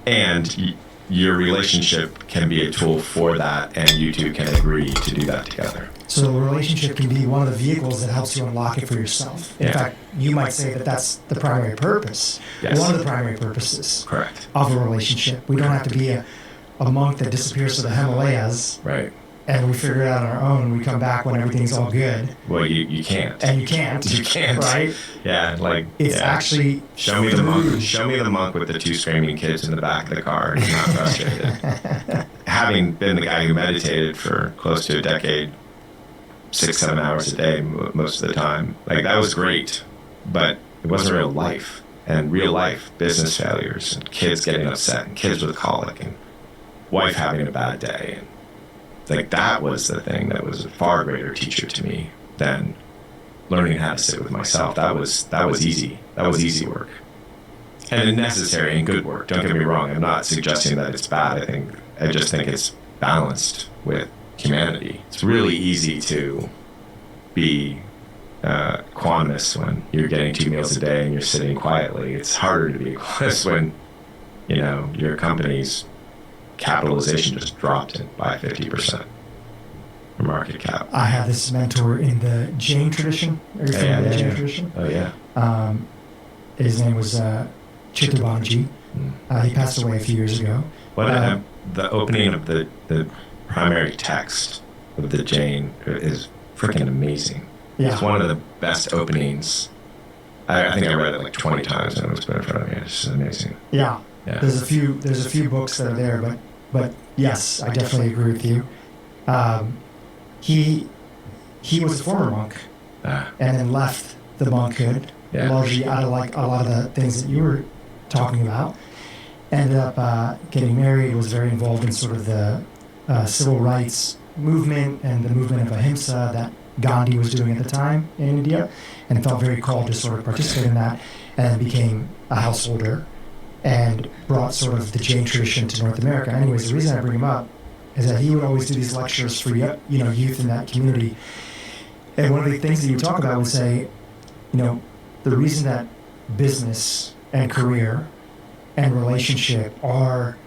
Speaker 1: and your relationship can be a tool for that, and you two can agree to do that together.
Speaker 2: So the relationship can be one of the vehicles that helps you unlock it for yourself. In fact, you might say that that's the primary purpose. Yes. One of the primary purposes of a relationship. We don't have to be a monk that disappears to the Himalayas.
Speaker 1: Right.
Speaker 2: and we figure it out on our own. We come back when everything's all good,
Speaker 1: Well, you can't.
Speaker 2: and you can't.
Speaker 1: You can't.
Speaker 2: Right?
Speaker 1: Yeah, like
Speaker 2: It's
Speaker 1: yeah.
Speaker 2: actually
Speaker 1: Show me the monk. Show me the monk with the two screaming kids in the back of the car. He's not frustrated. Having been the guy who meditated for close to a decade, 6-7 hours a day most of the time, like that was great, but it wasn't real life. And real life business failures, and kids getting upset, and kids with colic, and wife having a bad day, and like that was the thing that was a far greater teacher to me than learning how to sit with myself. That was easy. That was easy work, and necessary and good work. Don't get me wrong. I'm not suggesting that it's bad. I just think it's balanced with humanity. It's really easy to be quantumous when you're getting 2 meals a day and you're sitting quietly. It's harder to be quantumous when your company's capitalization just dropped by 50%. Market cap.
Speaker 2: I had this mentor in the Jain tradition. Are you familiar with the Jain tradition?
Speaker 1: Oh yeah.
Speaker 2: His name was Chittabanji. He passed away a few years ago.
Speaker 1: What the opening of the primary text of the Jain is freaking amazing.
Speaker 2: Yeah.
Speaker 1: It's one of the best openings. I think I read it like 20 times and it was put in front of me. It's just amazing.
Speaker 2: Yeah.
Speaker 1: Yeah.
Speaker 2: There's a few books that are there, but yes, I definitely agree with you. He was a former monk, and then left the monkhood, largely out of like a lot of the things that you were talking about. Ended up getting married, was very involved in sort of the civil rights movement and the movement of ahimsa that Gandhi was doing at the time in India, and felt very called to sort of participate in that, and became a householder and brought sort of the Jain tradition to North America. Anyways, the reason I bring him up is that he would always do these lectures for youth in that community. And one of the things that he would talk about would say, the reason that business and career and relationship are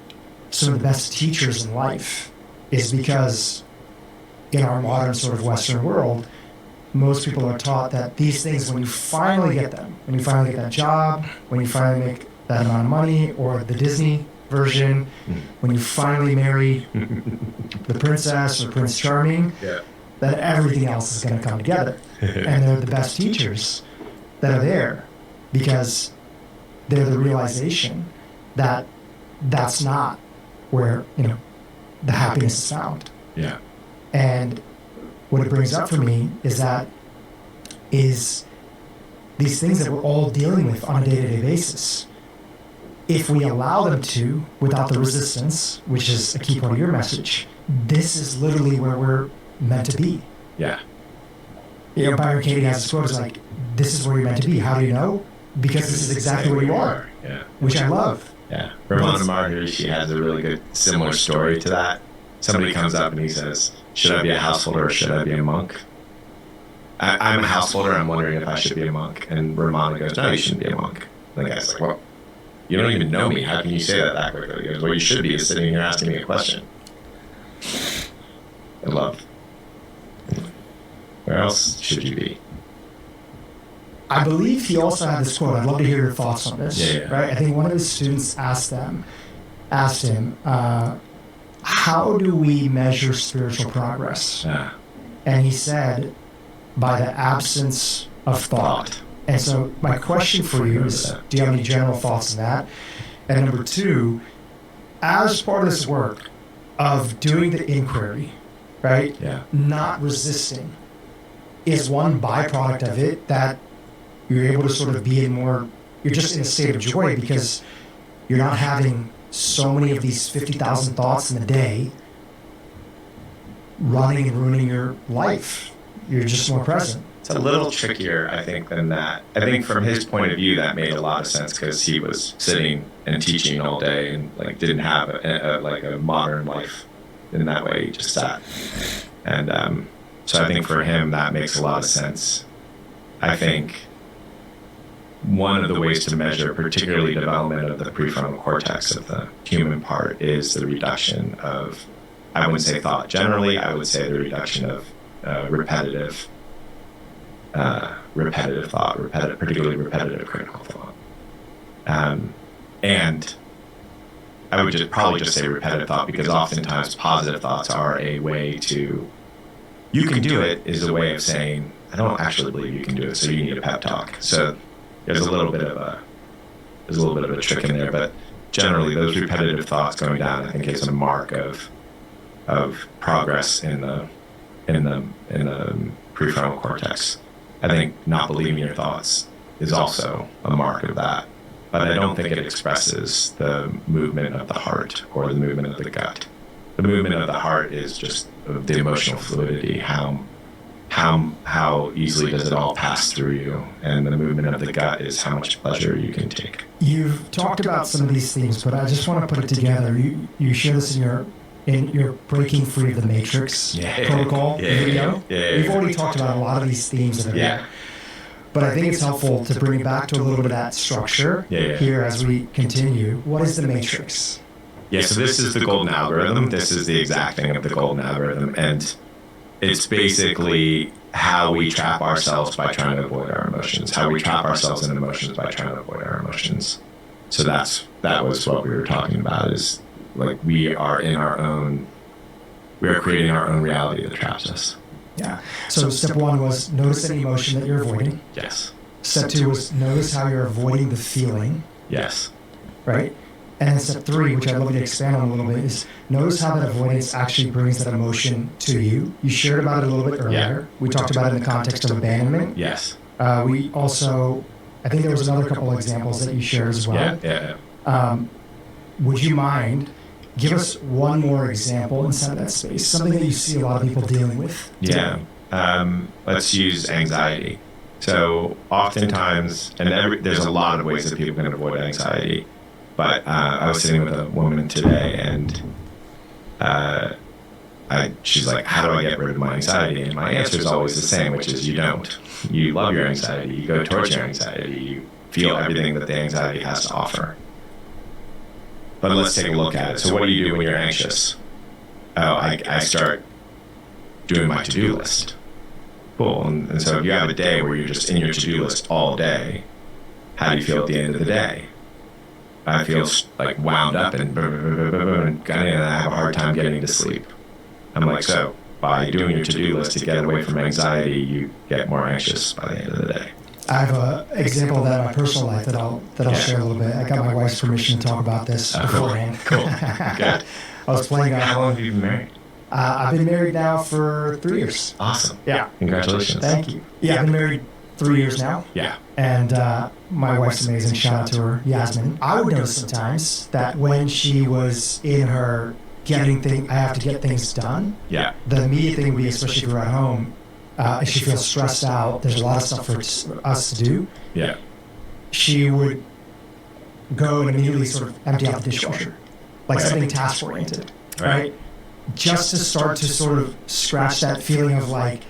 Speaker 2: some of the best teachers in life is because in our modern sort of Western world, most people are taught that these things, when you finally get them, when you finally get that job, when you finally make that amount of money, or the Disney version, when you finally marry the princess or Prince Charming, that everything else is going to come together. And they're the best teachers that are there because they're the realization that that's not where, the happiness is found.
Speaker 1: Yeah.
Speaker 2: And what it brings up for me is these things that we're all dealing with on a day-to-day basis. If we allow them to, without the resistance, which is a key part of your message, this is literally where we're meant to be.
Speaker 1: Yeah.
Speaker 2: Byron Katie has this quote, it's like, this is where you're meant to be. How do you know? Because this is exactly where you are.
Speaker 1: Yeah.
Speaker 2: Which I love.
Speaker 1: Yeah. Ramona Marjorie, she has a really good similar story to that. Somebody comes up and he says, should I be a householder or should I be a monk? I'm a householder. I'm wondering if I should be a monk. And Ramona goes, no, you shouldn't be a monk. And the guy's like, well, you don't even know me. How can you say that quickly? He goes, well, you should be sitting here asking me a question. I love. Where else should you be?
Speaker 2: I believe he also had this quote. I'd love to hear your thoughts on this.
Speaker 1: Yeah.
Speaker 2: Right? I think one of his students asked him, how do we measure spiritual progress?
Speaker 1: Yeah.
Speaker 2: And he said, by the absence of thought. And so my question for you is, do you have any general thoughts on that? And number two, as part of this work of doing the inquiry, right?
Speaker 1: Yeah.
Speaker 2: Not resisting, is one byproduct of it that you're able to sort of be you're just in a state of joy because you're not having so many of these 50,000 thoughts in a day running and ruining your life. You're just more present.
Speaker 1: It's a little trickier, I think, than that. I think from his point of view, that made a lot of sense because he was sitting and teaching all day and didn't have a modern life in that way. He just sat. And so I think for him, that makes a lot of sense. I think one of the ways to measure, particularly development of the prefrontal cortex of the human part, is the reduction of, I wouldn't say thought generally, I would say the reduction of repetitive thought, particularly repetitive critical thought. And I would just probably just say repetitive thought, because oftentimes positive thoughts are a way to, you can do it is a way of saying, I don't actually believe you can do it, so you need a pep talk. So there's a little bit of a trick in there, but generally those repetitive thoughts going down, I think, is a mark of progress in the prefrontal cortex. I think not believing your thoughts is also a mark of that, but I don't think it expresses the movement of the heart or the movement of the gut. The movement of the heart is just the emotional fluidity, how easily does it all pass through you, and the movement of the gut is how much pleasure you can take.
Speaker 2: You've talked about some of these themes, but I just want to put it together. You share this in your Breaking Free of the Matrix protocol video. We've already talked about a lot of these themes that are there. But I think it's helpful to bring it back to a little bit of that structure here as we continue. What is the Matrix?
Speaker 1: Yeah, so this is the golden algorithm. This is the exact thing of the golden algorithm. And it's basically how we trap ourselves by trying to avoid our emotions, how we trap ourselves in emotions by trying to avoid our emotions. So that was what we were talking about, is like we are creating our own reality that traps us.
Speaker 2: Yeah. So step one was notice any emotion that you're avoiding.
Speaker 1: Yes.
Speaker 2: Step two was notice how you're avoiding the feeling.
Speaker 1: Yes.
Speaker 2: Right? And then step three, which I'd love to expand on a little bit, is notice how that avoidance actually brings that emotion to you. You shared about it a little bit earlier.
Speaker 1: Yeah.
Speaker 2: We talked about it in the context of abandonment.
Speaker 1: Yes.
Speaker 2: We also, I think there was another couple of examples that you shared as well.
Speaker 1: Yeah.
Speaker 2: Would you mind, give us one more example inside that space, something that you see a lot of people dealing with today.
Speaker 1: Yeah. Let's use anxiety. So oftentimes, and there's a lot of ways that people can avoid anxiety. But I was sitting with a woman today, and she's like, how do I get rid of my anxiety? And my answer is always the same, which is you don't. You love your anxiety. You go towards your anxiety. You feel everything that the anxiety has to offer. But let's take a look at it. So what do you do when you're anxious? Oh, I start doing my to-do list. Cool. And so if you have a day where you're just in your to-do list all day, how do you feel at the end of the day? I feel like wound up and I have a hard time getting to sleep. I'm like, so by doing your to-do list to get away from anxiety, you get more anxious by the end of the day.
Speaker 2: I have an example of that in my personal life that I'll share a little bit. I got my wife's permission to talk about this beforehand.
Speaker 1: Cool. Good.
Speaker 2: I was playing.
Speaker 1: How long have you been married?
Speaker 2: I've been married now for 3 years.
Speaker 1: Awesome.
Speaker 2: Yeah.
Speaker 1: Congratulations.
Speaker 2: Thank you. Yeah, I've been married 3 years now.
Speaker 1: Yeah.
Speaker 2: And my wife's amazing. Shout out to her, Yasmin. I would notice sometimes that when she was in her I have to get things done.
Speaker 1: Yeah.
Speaker 2: The immediate thing would be, especially if we're at home, if she feels stressed out, there's a lot of stuff for us to do.
Speaker 1: Yeah.
Speaker 2: She would go and immediately sort of empty out the dishwasher, like something task oriented, right? Just to start to sort of scratch that feeling of like,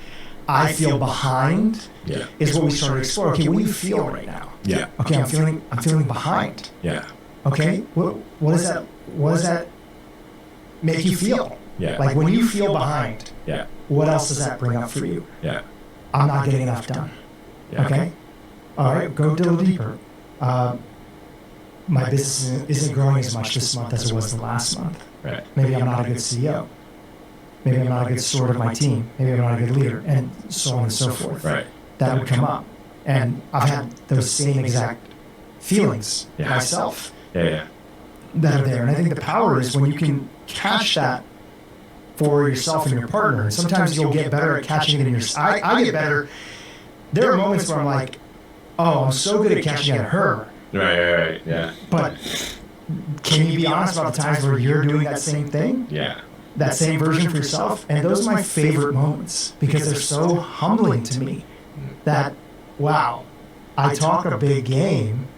Speaker 2: I feel behind.
Speaker 1: Yeah.
Speaker 2: Is what we started to explore. Okay, what do you feel right now?
Speaker 1: Yeah.
Speaker 2: Okay, I'm feeling behind.
Speaker 1: Yeah.
Speaker 2: Okay, what does that make you feel?
Speaker 1: Yeah.
Speaker 2: Like when you feel behind.
Speaker 1: Yeah.
Speaker 2: What else does that bring up for you?
Speaker 1: Yeah.
Speaker 2: I'm not getting enough done.
Speaker 1: Yeah.
Speaker 2: Okay. All right, go a little deeper. My business isn't growing as much this month as it was the last month.
Speaker 1: Right.
Speaker 2: Maybe I'm not a good CEO. Maybe I'm not a good steward of my team. Maybe I'm not a good leader, and so on and so forth.
Speaker 1: Right.
Speaker 2: That would come up. And I've had those same exact feelings myself
Speaker 1: Yeah.
Speaker 2: that are there. And I think the power is when you can catch that for yourself and your partner. And sometimes you'll get better at catching it in yourself. I get better. There are moments where I'm like, oh, I'm so good at catching it at her.
Speaker 1: Right. Yeah.
Speaker 2: But can you be honest about the times where you're doing that same thing?
Speaker 1: Yeah.
Speaker 2: That same version for yourself? And those are my favorite moments because they're so humbling to me that, wow, I talk a big game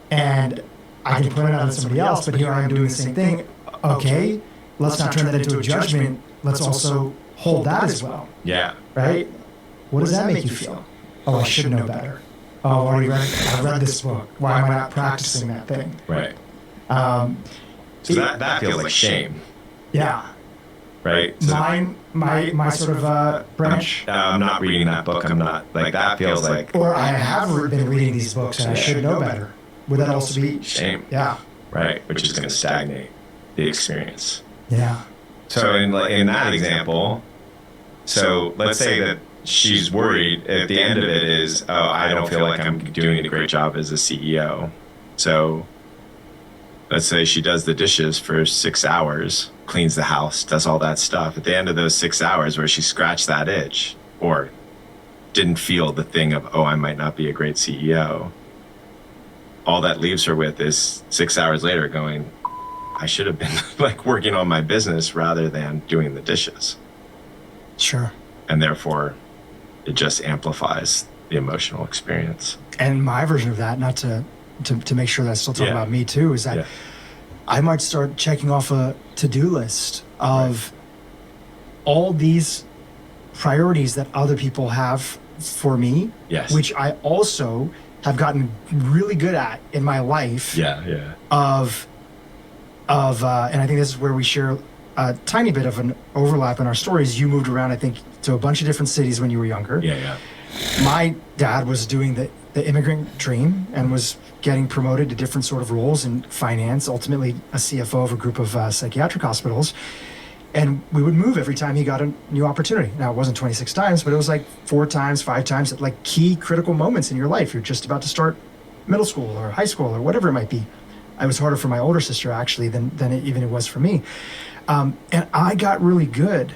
Speaker 2: and I can point it out on somebody else, but here I am doing the same thing. Okay, let's not turn that into a judgment. Let's also hold that as well.
Speaker 1: Yeah.
Speaker 2: Right? What does that make you feel? Oh, I should know better. Oh, I read this book. Why am I not practicing that thing?
Speaker 1: Right. So that feels like shame.
Speaker 2: Yeah.
Speaker 1: Right. So
Speaker 2: my sort of branch.
Speaker 1: I'm not reading that book. I'm not like that. Feels like.
Speaker 2: Or I have been reading these books and I should know better. Would that also be
Speaker 1: shame?
Speaker 2: Yeah.
Speaker 1: right? Which is going to stagnate the experience.
Speaker 2: Yeah.
Speaker 1: So in that example, so let's say that she's worried at the end of it is, oh, I don't feel like I'm doing a great job as a CEO. So let's say she does the dishes for 6 hours, cleans the house, does all that stuff. At the end of those 6 hours where she scratched that itch or didn't feel the thing of, oh, I might not be a great CEO, all that leaves her with is 6 hours later going, I should have been like working on my business rather than doing the dishes.
Speaker 2: Sure.
Speaker 1: And therefore, it just amplifies the emotional experience.
Speaker 2: And my version of that, not to make sure that I still talk about me too, is that I might start checking off a to-do list of all these priorities that other people have for me, which I also have gotten really good at in my life. And I think this is where we share a tiny bit of an overlap in our stories. You moved around, I think, to a bunch of different cities when you were younger. My dad was doing the immigrant dream and was getting promoted to different sort of roles in finance, ultimately a CFO of a group of psychiatric hospitals. And we would move every time he got a new opportunity. Now, it wasn't 26 times, but it was like 4 times, 5 times at like key critical moments in your life. You're just about to start middle school or high school or whatever it might be. It was harder for my older sister, actually, than it was for me. And I got really good.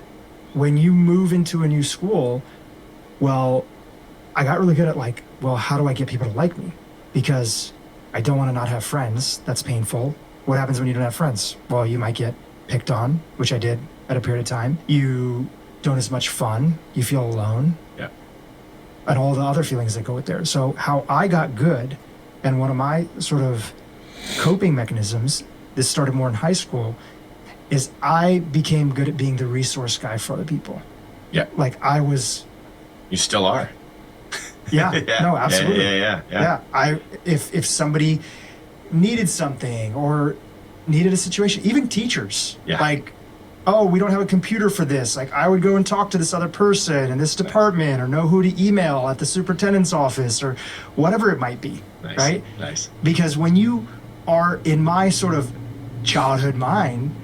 Speaker 2: When you move into a new school, well, I got really good at like, well, how do I get people to like me? Because I don't want to not have friends. That's painful. What happens when you don't have friends? Well, you might get picked on, which I did at a period of time. You don't have as much fun. You feel alone. And all the other feelings that go with there. So how I got good, and one of my sort of coping mechanisms, this started more in high school, is I became good at being the resource guy for other people. Like I was.
Speaker 1: You still are.
Speaker 2: No, absolutely.
Speaker 1: Yeah.
Speaker 2: If somebody needed something or needed a situation, even teachers, like, oh, we don't have a computer for this. Like I would go and talk to this other person in this department or know who to email at the superintendent's office or whatever it might be. Right?
Speaker 1: Nice.
Speaker 2: Because when you are in my sort of childhood mind,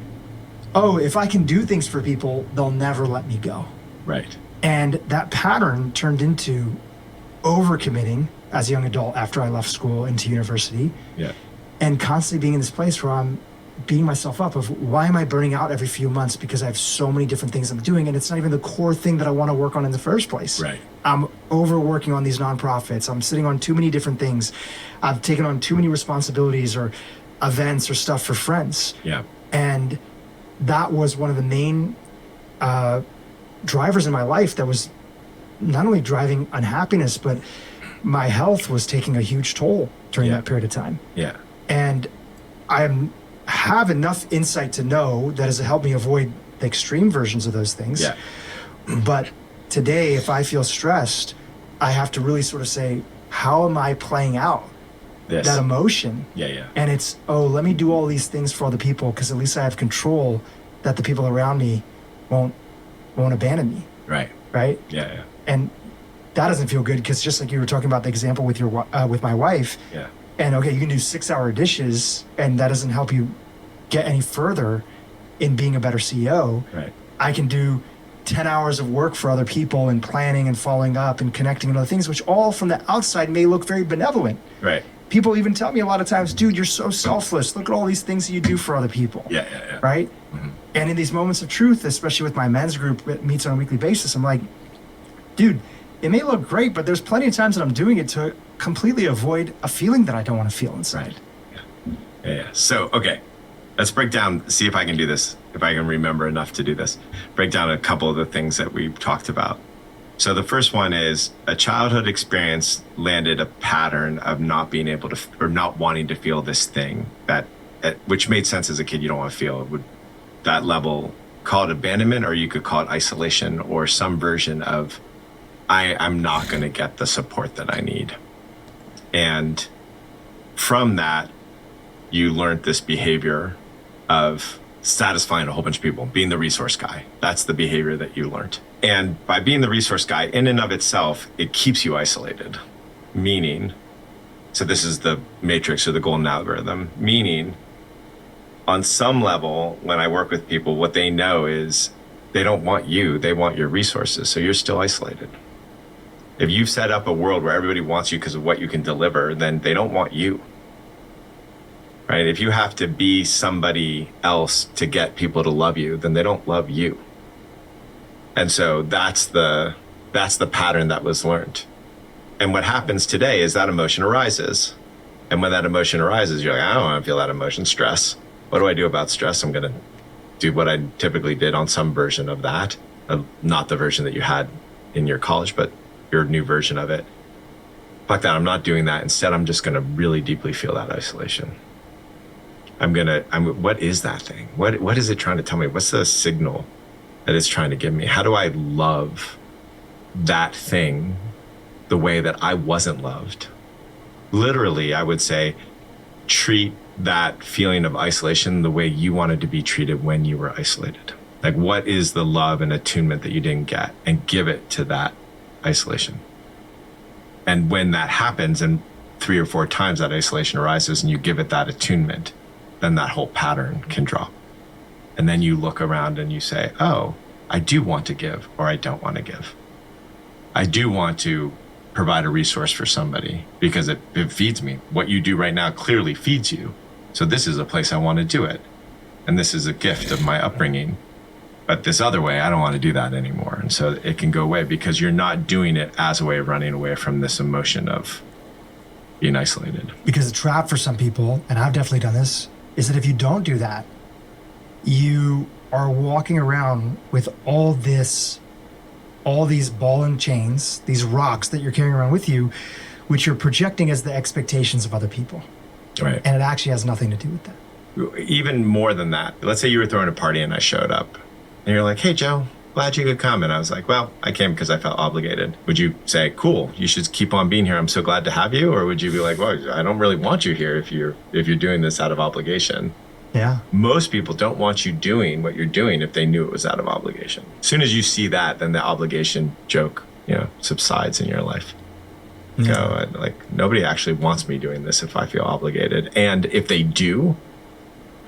Speaker 2: oh, if I can do things for people, they'll never let me go.
Speaker 1: Right.
Speaker 2: And that pattern turned into overcommitting as a young adult after I left school into university. And constantly being in this place where I'm beating myself up of why am I burning out every few months because I have so many different things I'm doing and it's not even the core thing that I want to work on in the first place. I'm overworking on these nonprofits. I'm sitting on too many different things. I've taken on too many responsibilities or events or stuff for friends. And that was one of the main drivers in my life that was not only driving unhappiness, but my health was taking a huge toll during that period of time. And I have enough insight to know that has helped me avoid the extreme versions of those things. But today, if I feel stressed, I have to really sort of say, how am I playing out that emotion? And it's, oh, let me do all these things for other people because at least I have control that the people around me won't abandon me. Right? And that doesn't feel good because just like you were talking about the example with your with my wife. And okay, you can do 6-hour dishes and that doesn't help you get any further in being a better CEO. I can do 10 hours of work for other people and planning and following up and connecting and other things, which all from the outside may look very benevolent. People even tell me a lot of times, dude, you're so selfless. Look at all these things that you do for other people. Right? And in these moments of truth, especially with my men's group that meets on a weekly basis, I'm like, dude, it may look great, but there's plenty of times that I'm doing it to completely avoid a feeling that I don't want to feel inside.
Speaker 1: So, okay, let's break down, see if I can do this, if I can remember enough to do this. Break down a couple of the things that we've talked about. So the first one is a childhood experience landed a pattern of not being able to, or not wanting to feel this thing that which made sense as a kid. You don't want to feel it. Would that level, call it abandonment, or you could call it isolation, or some version of I'm not going to get the support that I need. And from that, you learned this behavior of satisfying a whole bunch of people, being the resource guy. That's the behavior that you learned. And by being the resource guy, in and of itself, it keeps you isolated. Meaning, so this is the matrix or the golden algorithm, meaning on some level, when I work with people, what they know is they don't want you, they want your resources. So you're still isolated. If you've set up a world where everybody wants you because of what you can deliver, then they don't want you. Right? If you have to be somebody else to get people to love you, then they don't love you. And so that's the pattern that was learned. And what happens today is that emotion arises. And when that emotion arises, you're like, I don't want to feel that emotion, stress. What do I do about stress? I'm going to do what I typically did on some version of that, not the version that you had in your college, but your new version of it. Fuck that, I'm not doing that. Instead, I'm just going to really deeply feel that isolation. What is that thing? What is it trying to tell me? What's the signal that it's trying to give me? How do I love that thing the way that I wasn't loved? Literally, I would say, treat that feeling of isolation the way you wanted to be treated when you were isolated. Like, what is the love and attunement that you didn't get, and give it to that isolation. And when that happens, and 3 or 4 times that isolation arises and you give it that attunement, then that whole pattern can drop. And then you look around and you say, oh, I do want to give, or I don't want to give. I do want to provide a resource for somebody because it feeds me. What you do right now clearly feeds you. So this is a place I want to do it. And this is a gift of my upbringing. But this other way, I don't want to do that anymore. And so it can go away because you're not doing it as a way of running away from this emotion of being isolated.
Speaker 2: Because the trap for some people, and I've definitely done this, is that if you don't do that, you are walking around with all these ball and chains, these rocks that you're carrying around with you, which you're projecting as the expectations of other people.
Speaker 1: Right.
Speaker 2: And it actually has nothing to do with that.
Speaker 1: Even more than that, let's say you were throwing a party and I showed up and you're like, hey, Joe, glad you could come. And I was like, well, I came because I felt obligated. Would you say, cool, you should keep on being here, I'm so glad to have you? Or would you be like, well, I don't really want you here if you're doing this out of obligation?
Speaker 2: Yeah.
Speaker 1: Most people don't want you doing what you're doing if they knew it was out of obligation. As soon as you see that, then the obligation joke, subsides in your life.
Speaker 2: Yeah.
Speaker 1: Like, nobody actually wants me doing this if I feel obligated. And if they do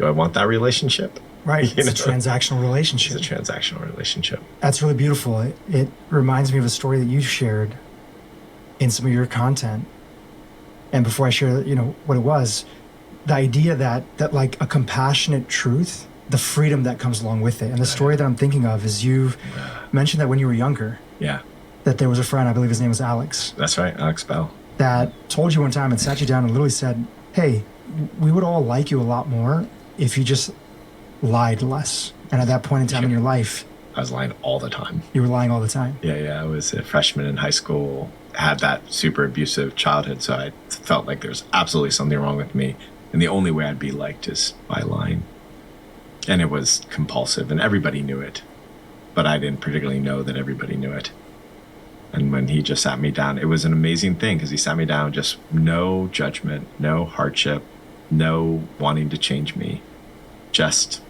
Speaker 1: I want that relationship?
Speaker 2: Right. It's a transactional relationship.
Speaker 1: It's a transactional relationship. That's
Speaker 2: really beautiful. It reminds me of a story that you shared in some of your content. And before I share, what it was, the idea that like a compassionate truth, the freedom that comes along with it. And the story that I'm thinking of is you mentioned that when you were younger, that there was a friend, I believe his name was Alex.
Speaker 1: That's right, Alex Bell.
Speaker 2: That told you one time and sat you down and literally said, hey, we would all like you a lot more if you just lied less. And at that point in time in your life,
Speaker 1: I was lying all the time.
Speaker 2: You were lying all the time.
Speaker 1: Yeah. I was a freshman in high school, had that super abusive childhood, so I felt like there's absolutely something wrong with me. And the only way I'd be liked is by lying. And it was compulsive, and everybody knew it. But I didn't particularly know that everybody knew it. And when he just sat me down, it was an amazing thing because he sat me down, just no judgment, no hardship, no wanting to change me. Just,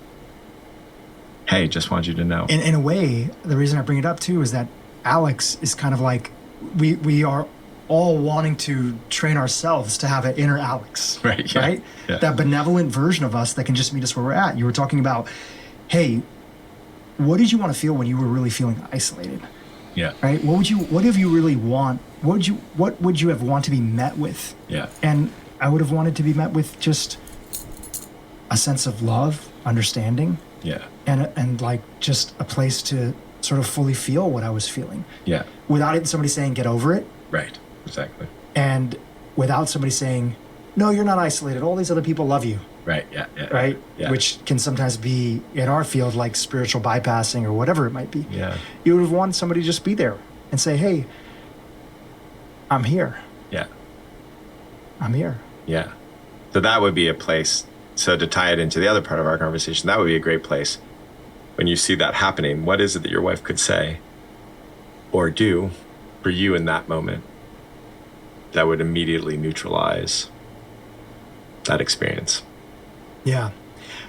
Speaker 1: hey, just want you to know.
Speaker 2: In a way, the reason I bring it up too is that Alex is kind of like, we are all wanting to train ourselves to have an inner Alex.
Speaker 1: Right. Yeah,
Speaker 2: right?
Speaker 1: Yeah.
Speaker 2: That benevolent version of us that can just meet us where we're at. You were talking about, hey, what did you want to feel when you were really feeling isolated?
Speaker 1: Yeah.
Speaker 2: Right? What have you really want? What would you have want to be met with?
Speaker 1: Yeah.
Speaker 2: And I would have wanted to be met with just a sense of love, understanding.
Speaker 1: Yeah.
Speaker 2: And like just a place to sort of fully feel what I was feeling.
Speaker 1: Yeah.
Speaker 2: Without somebody saying, get over it.
Speaker 1: Right. Exactly.
Speaker 2: And without somebody saying, no, you're not isolated. All these other people love you.
Speaker 1: Right. Yeah.
Speaker 2: Right.
Speaker 1: Yeah.
Speaker 2: Which can sometimes be in our field like spiritual bypassing or whatever it might be.
Speaker 1: Yeah.
Speaker 2: You would have wanted somebody to just be there and say, hey, I'm here.
Speaker 1: Yeah.
Speaker 2: I'm here.
Speaker 1: Yeah. So that would be a place. So to tie it into the other part of our conversation, that would be a great place. When you see that happening, what is it that your wife could say or do for you in that moment that would immediately neutralize that experience?
Speaker 2: Yeah.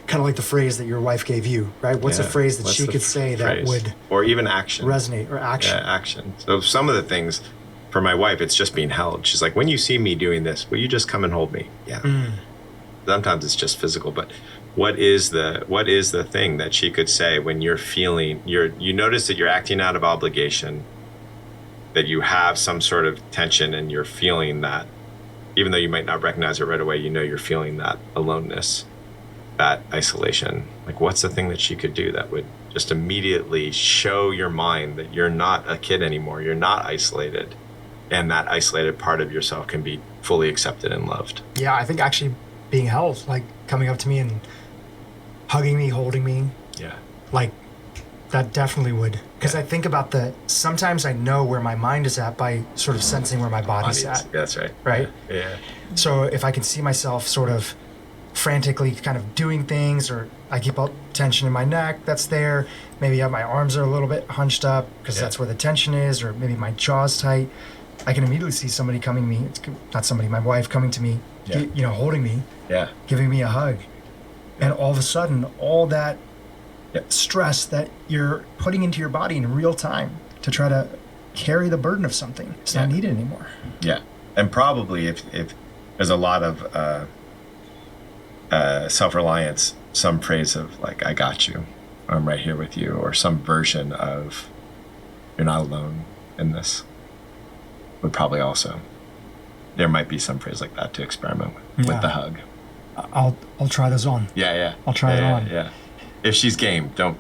Speaker 2: Kind of like the phrase that your wife gave you, right? What's a phrase that she could say that would...
Speaker 1: Or even action.
Speaker 2: Resonate, or action.
Speaker 1: Yeah, action. So some of the things, for my wife, it's just being held. She's like, when you see me doing this, will you just come and hold me? Yeah. Sometimes it's just physical, but what is the thing that she could say when you're feeling, you notice that you're acting out of obligation, that you have some sort of tension and you're feeling that, even though you might not recognize it right away, you know you're feeling that aloneness, that isolation. Like, what's the thing that she could do that would just immediately show your mind that you're not a kid anymore, you're not isolated, and that isolated part of yourself can be fully accepted and loved?
Speaker 2: Yeah, I think actually being held, like coming up to me and hugging me, holding me,
Speaker 1: Yeah.
Speaker 2: like that definitely would. Because I think about sometimes I know where my mind is at by sort of sensing where my body's at.
Speaker 1: That's right.
Speaker 2: Right?
Speaker 1: Yeah.
Speaker 2: So if I can see myself sort of frantically kind of doing things, or I keep up tension in my neck that's there, maybe my arms are a little bit hunched up because that's where the tension is, or maybe my jaw's tight, I can immediately see somebody coming to me, not somebody, my wife coming to me, holding me, giving me a hug. And all of a sudden, all that stress that you're putting into your body in real time to try to carry the burden of something, it's not needed anymore.
Speaker 1: Yeah. And probably if there's a lot of self-reliance, some phrase of like, I got you, I'm right here with you, or some version of you're not alone in this, would probably also, there might be some phrase like that to experiment with the hug.
Speaker 2: I'll try those on.
Speaker 1: Yeah.
Speaker 2: I'll try it on.
Speaker 1: Yeah. If she's game, don't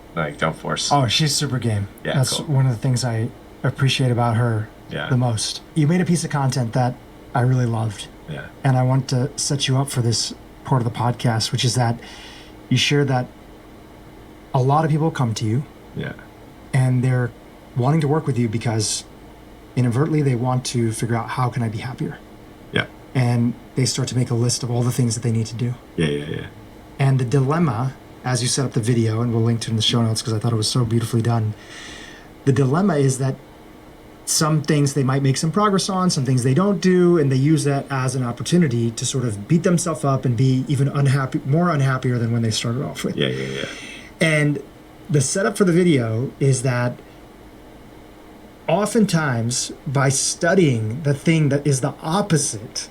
Speaker 1: force.
Speaker 2: Oh, she's super game.
Speaker 1: Yeah,
Speaker 2: that's
Speaker 1: cool.
Speaker 2: one of the things I appreciate about her the most. You made a piece of content that I really loved.
Speaker 1: Yeah.
Speaker 2: And I want to set you up for this part of the podcast, which is that you shared that a lot of people come to you.
Speaker 1: Yeah.
Speaker 2: And they're wanting to work with you because inadvertently they want to figure out, how can I be happier?
Speaker 1: Yeah.
Speaker 2: And they start to make a list of all the things that they need to do.
Speaker 1: Yeah.
Speaker 2: And the dilemma, as you set up the video, and we'll link to it in the show notes because I thought it was so beautifully done. The dilemma is that some things they might make some progress on, some things they don't do, and they use that as an opportunity to sort of beat themselves up and be even more unhappier than when they started off with.
Speaker 1: Yeah.
Speaker 2: And the setup for the video is that oftentimes by studying the thing that is the opposite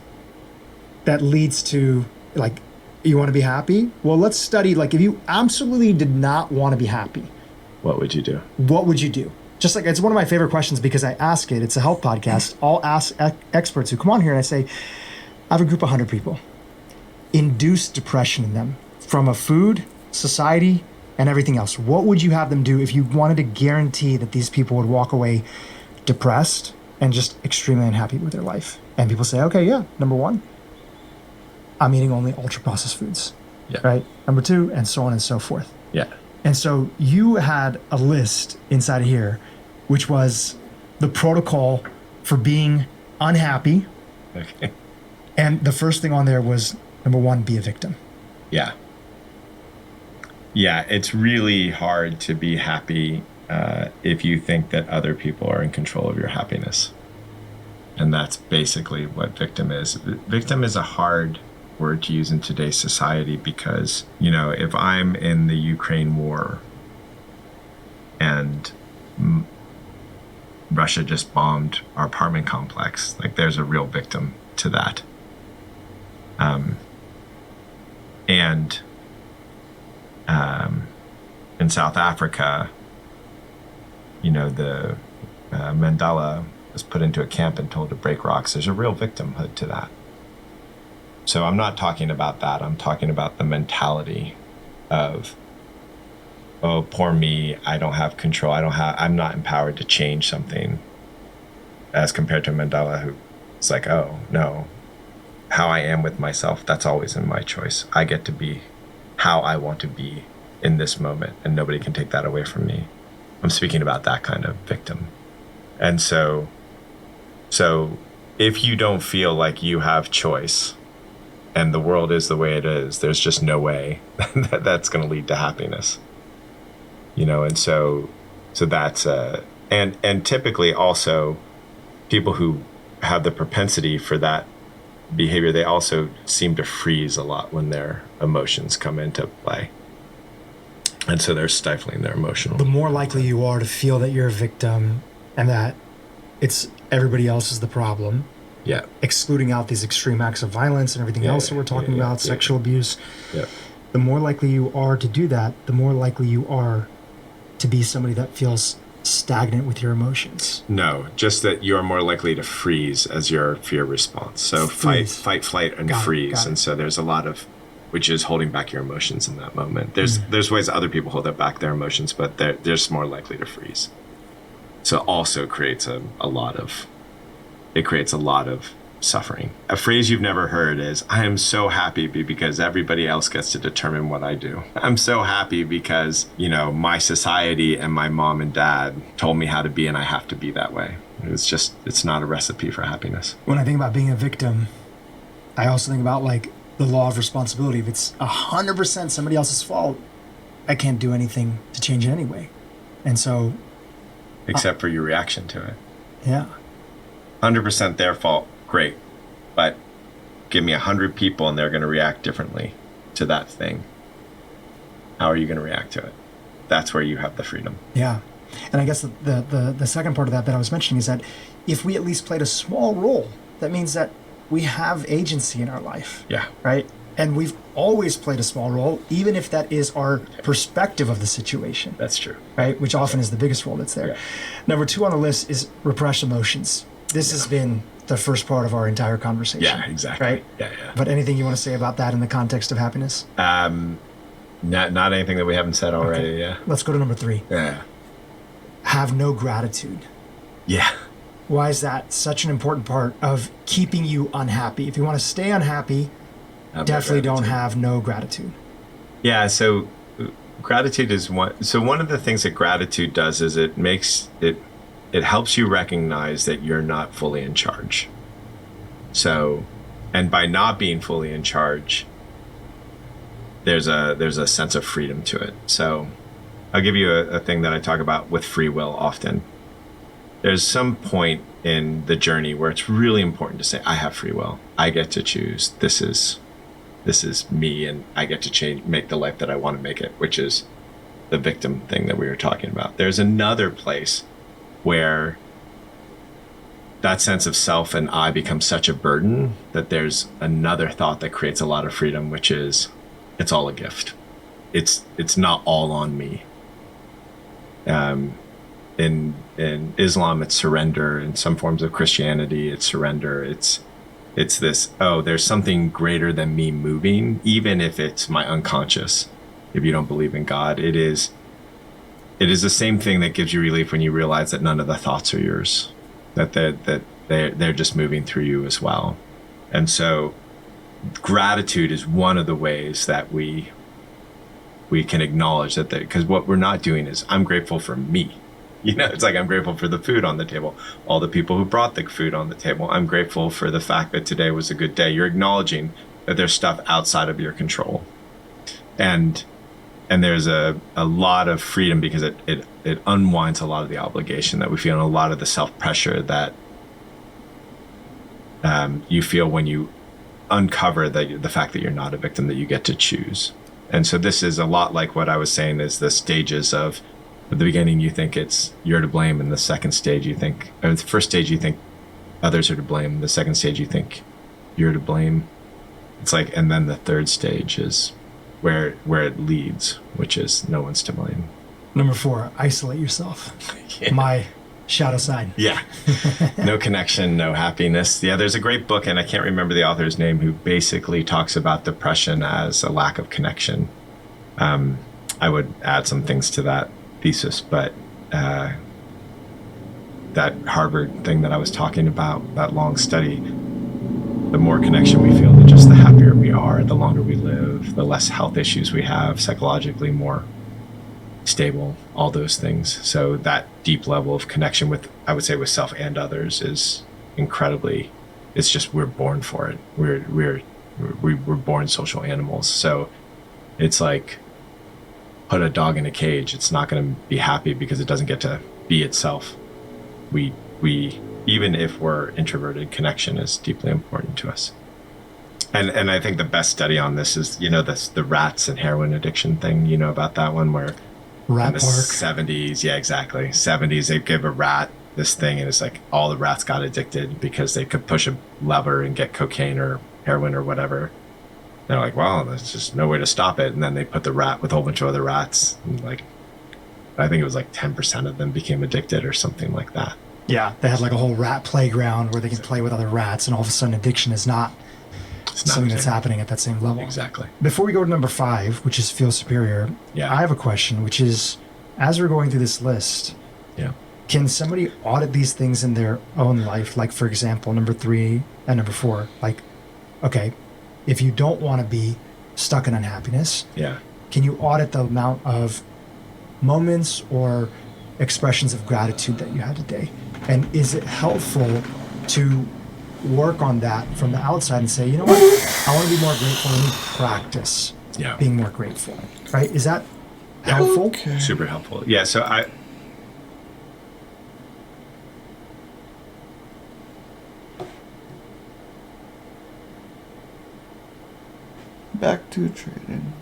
Speaker 2: that leads to, like, you want to be happy? Well, let's study, like, if you absolutely did not want to be happy,
Speaker 1: what would you do?
Speaker 2: What would you do? Just like, it's one of my favorite questions because I ask it. It's a health podcast. I'll ask experts who come on here and I say, I have a group of 100 people. Induce depression in them from a food, society, and everything else. What would you have them do if you wanted to guarantee that these people would walk away depressed and just extremely unhappy with their life? And people say, okay, yeah, number one, I'm eating only ultra processed foods.
Speaker 1: Yeah.
Speaker 2: Right? Number two, and so on and so forth.
Speaker 1: Yeah.
Speaker 2: And so you had a list inside of here, which was the protocol for being unhappy.
Speaker 1: Okay.
Speaker 2: And the first thing on there was, number one, be a victim.
Speaker 1: Yeah. Yeah, it's really hard to be happy if you think that other people are in control of your happiness. And that's basically what victim is. Victim is a hard word to use in today's society because, if I'm in the Ukraine war and Russia just bombed our apartment complex, like, there's a real victim to that. In South Africa, the Mandela was put into a camp and told to break rocks. There's a real victimhood to that. So I'm not talking about that. I'm talking about the mentality of, oh, poor me, I don't have control. I'm not empowered to change something, as compared to Mandela, who's like, oh, no, how I am with myself, that's always in my choice. I get to be how I want to be in this moment, and nobody can take that away from me. I'm speaking about that kind of victim. And so if you don't feel like you have choice and the world is the way it is, there's just no way that that's going to lead to happiness. And so that's and typically also people who have the propensity for that behavior, they also seem to freeze a lot when their emotions come into play. And so they're stifling their emotional.
Speaker 2: The more likely you are to feel that you're a victim and that it's everybody else is the problem.
Speaker 1: Yeah.
Speaker 2: Excluding out these extreme acts of violence and everything else that we're talking about, sexual abuse.
Speaker 1: Yeah.
Speaker 2: the more likely you are to do that, the more likely you are to be somebody that feels stagnant with your emotions.
Speaker 1: No, just that you're more likely to freeze as your fear response. So
Speaker 2: Freeze.
Speaker 1: fight, flight, and
Speaker 2: Got it,
Speaker 1: freeze.
Speaker 2: got it.
Speaker 1: And so there's a lot of, which is holding back your emotions in that moment. There's ways that other people hold back their emotions, but they're just more likely to freeze. So it also creates a lot of suffering. A phrase you've never heard is, I am so happy because everybody else gets to determine what I do. I'm so happy because, my society and my mom and dad told me how to be and I have to be that way. It's not a recipe for happiness.
Speaker 2: When I think about being a victim, I also think about like the law of responsibility. If it's 100% somebody else's fault, I can't do anything to change it anyway. And so,
Speaker 1: Except for your reaction to it.
Speaker 2: yeah.
Speaker 1: 100% their fault, great. But give me 100 people and they're going to react differently to that thing. How are you going to react to it? That's where you have the freedom.
Speaker 2: Yeah. And I guess the second part of that I was mentioning is that if we at least played a small role, that means that we have agency in our life.
Speaker 1: Yeah.
Speaker 2: Right? And we've always played a small role, even if that is our perspective of the situation.
Speaker 1: That's true.
Speaker 2: Right? Which often is the biggest role that's there.
Speaker 1: Yeah.
Speaker 2: Number 2 on the list is repressed emotions. This has been the first part of our entire conversation.
Speaker 1: Yeah, exactly.
Speaker 2: Right?
Speaker 1: Yeah.
Speaker 2: But anything you want to say about that in the context of happiness?
Speaker 1: Not anything that we haven't said already.
Speaker 2: Okay.
Speaker 1: Yeah.
Speaker 2: Let's go to number 3.
Speaker 1: Yeah.
Speaker 2: Have no gratitude.
Speaker 1: Yeah.
Speaker 2: Why is that such an important part of keeping you unhappy? If you want to stay unhappy, definitely don't have no gratitude.
Speaker 1: Yeah. So gratitude is one. So one of the things that gratitude does is it helps you recognize that you're not fully in charge. So, and by not being fully in charge, there's a sense of freedom to it. So I'll give you a thing that I talk about with free will often. There's some point in the journey where it's really important to say, I have free will. I get to choose. This is me, and I get to make the life that I want to make it, which is the victim thing that we were talking about. There's another place where that sense of self and I becomes such a burden that there's another thought that creates a lot of freedom, which is it's all a gift. It's not all on me. In Islam, it's surrender. In some forms of Christianity, it's surrender. It's this, there's something greater than me moving, even if it's my unconscious. If you don't believe in God, it is the same thing that gives you relief when you realize that none of the thoughts are yours, that they're just moving through you as well. And so gratitude is one of the ways that we can acknowledge that, because what we're not doing is, I'm grateful for me. It's like, I'm grateful for the food on the table, all the people who brought the food on the table. I'm grateful for the fact that today was a good day. You're acknowledging that there's stuff outside of your control. And there's a lot of freedom because it unwinds a lot of the obligation that we feel and a lot of the self-pressure that you feel when you uncover the fact that you're not a victim, that you get to choose. And so this is a lot like what I was saying is the stages of, at the beginning you think you're to blame, and the second stage the first stage you think others are to blame, the second stage you think you're to blame. It's like, and then the third stage is where it leads, which is no one's to blame.
Speaker 2: Number 4, isolate yourself.
Speaker 1: Yeah.
Speaker 2: My shadow side.
Speaker 1: Yeah. No connection, no happiness. Yeah, there's a great book, and I can't remember the author's name, who basically talks about depression as a lack of connection. I would add some things to that thesis, but that Harvard thing that I was talking about, that long study, the more connection we feel, the happier we are, the longer we live, the less health issues we have, psychologically more stable, all those things. So that deep level of connection with, I would say, with self and others is incredibly, it's just, we're born for it. We're born social animals. So it's like, put a dog in a cage, it's not going to be happy because it doesn't get to be itself. We even if we're introverted, connection is deeply important to us. And I think the best study on this is, the rats and heroin addiction thing, about that one, where
Speaker 2: Rat
Speaker 1: in the
Speaker 2: park.
Speaker 1: 70s, yeah, exactly. 70s, they give a rat this thing, and it's like all the rats got addicted because they could push a lever and get cocaine or heroin or whatever. They're like, well, there's just no way to stop it. And then they put the rat with a whole bunch of other rats. And like, I think it was like 10% of them became addicted or something like that.
Speaker 2: Yeah, they had like a whole rat playground where they can play with other rats, and all of a sudden addiction is not
Speaker 1: It's not
Speaker 2: something
Speaker 1: a
Speaker 2: that's
Speaker 1: thing.
Speaker 2: happening at that same level.
Speaker 1: Exactly.
Speaker 2: Before we go to number 5, which is feel superior,
Speaker 1: Yeah.
Speaker 2: I have a question, which is, as we're going through this list,
Speaker 1: Yeah.
Speaker 2: can somebody audit these things in their own life? Like, for example, number 3 and number 4. Like, okay, if you don't want to be stuck in unhappiness,
Speaker 1: Yeah.
Speaker 2: can you audit the amount of moments or expressions of gratitude that you had today? And is it helpful to work on that from the outside and say, you know what, I want to be more grateful. Let me practice
Speaker 1: Yeah.
Speaker 2: being more grateful. Right? Is that helpful?
Speaker 3: Okay.
Speaker 1: Super helpful. Yeah. So
Speaker 3: Back to trading.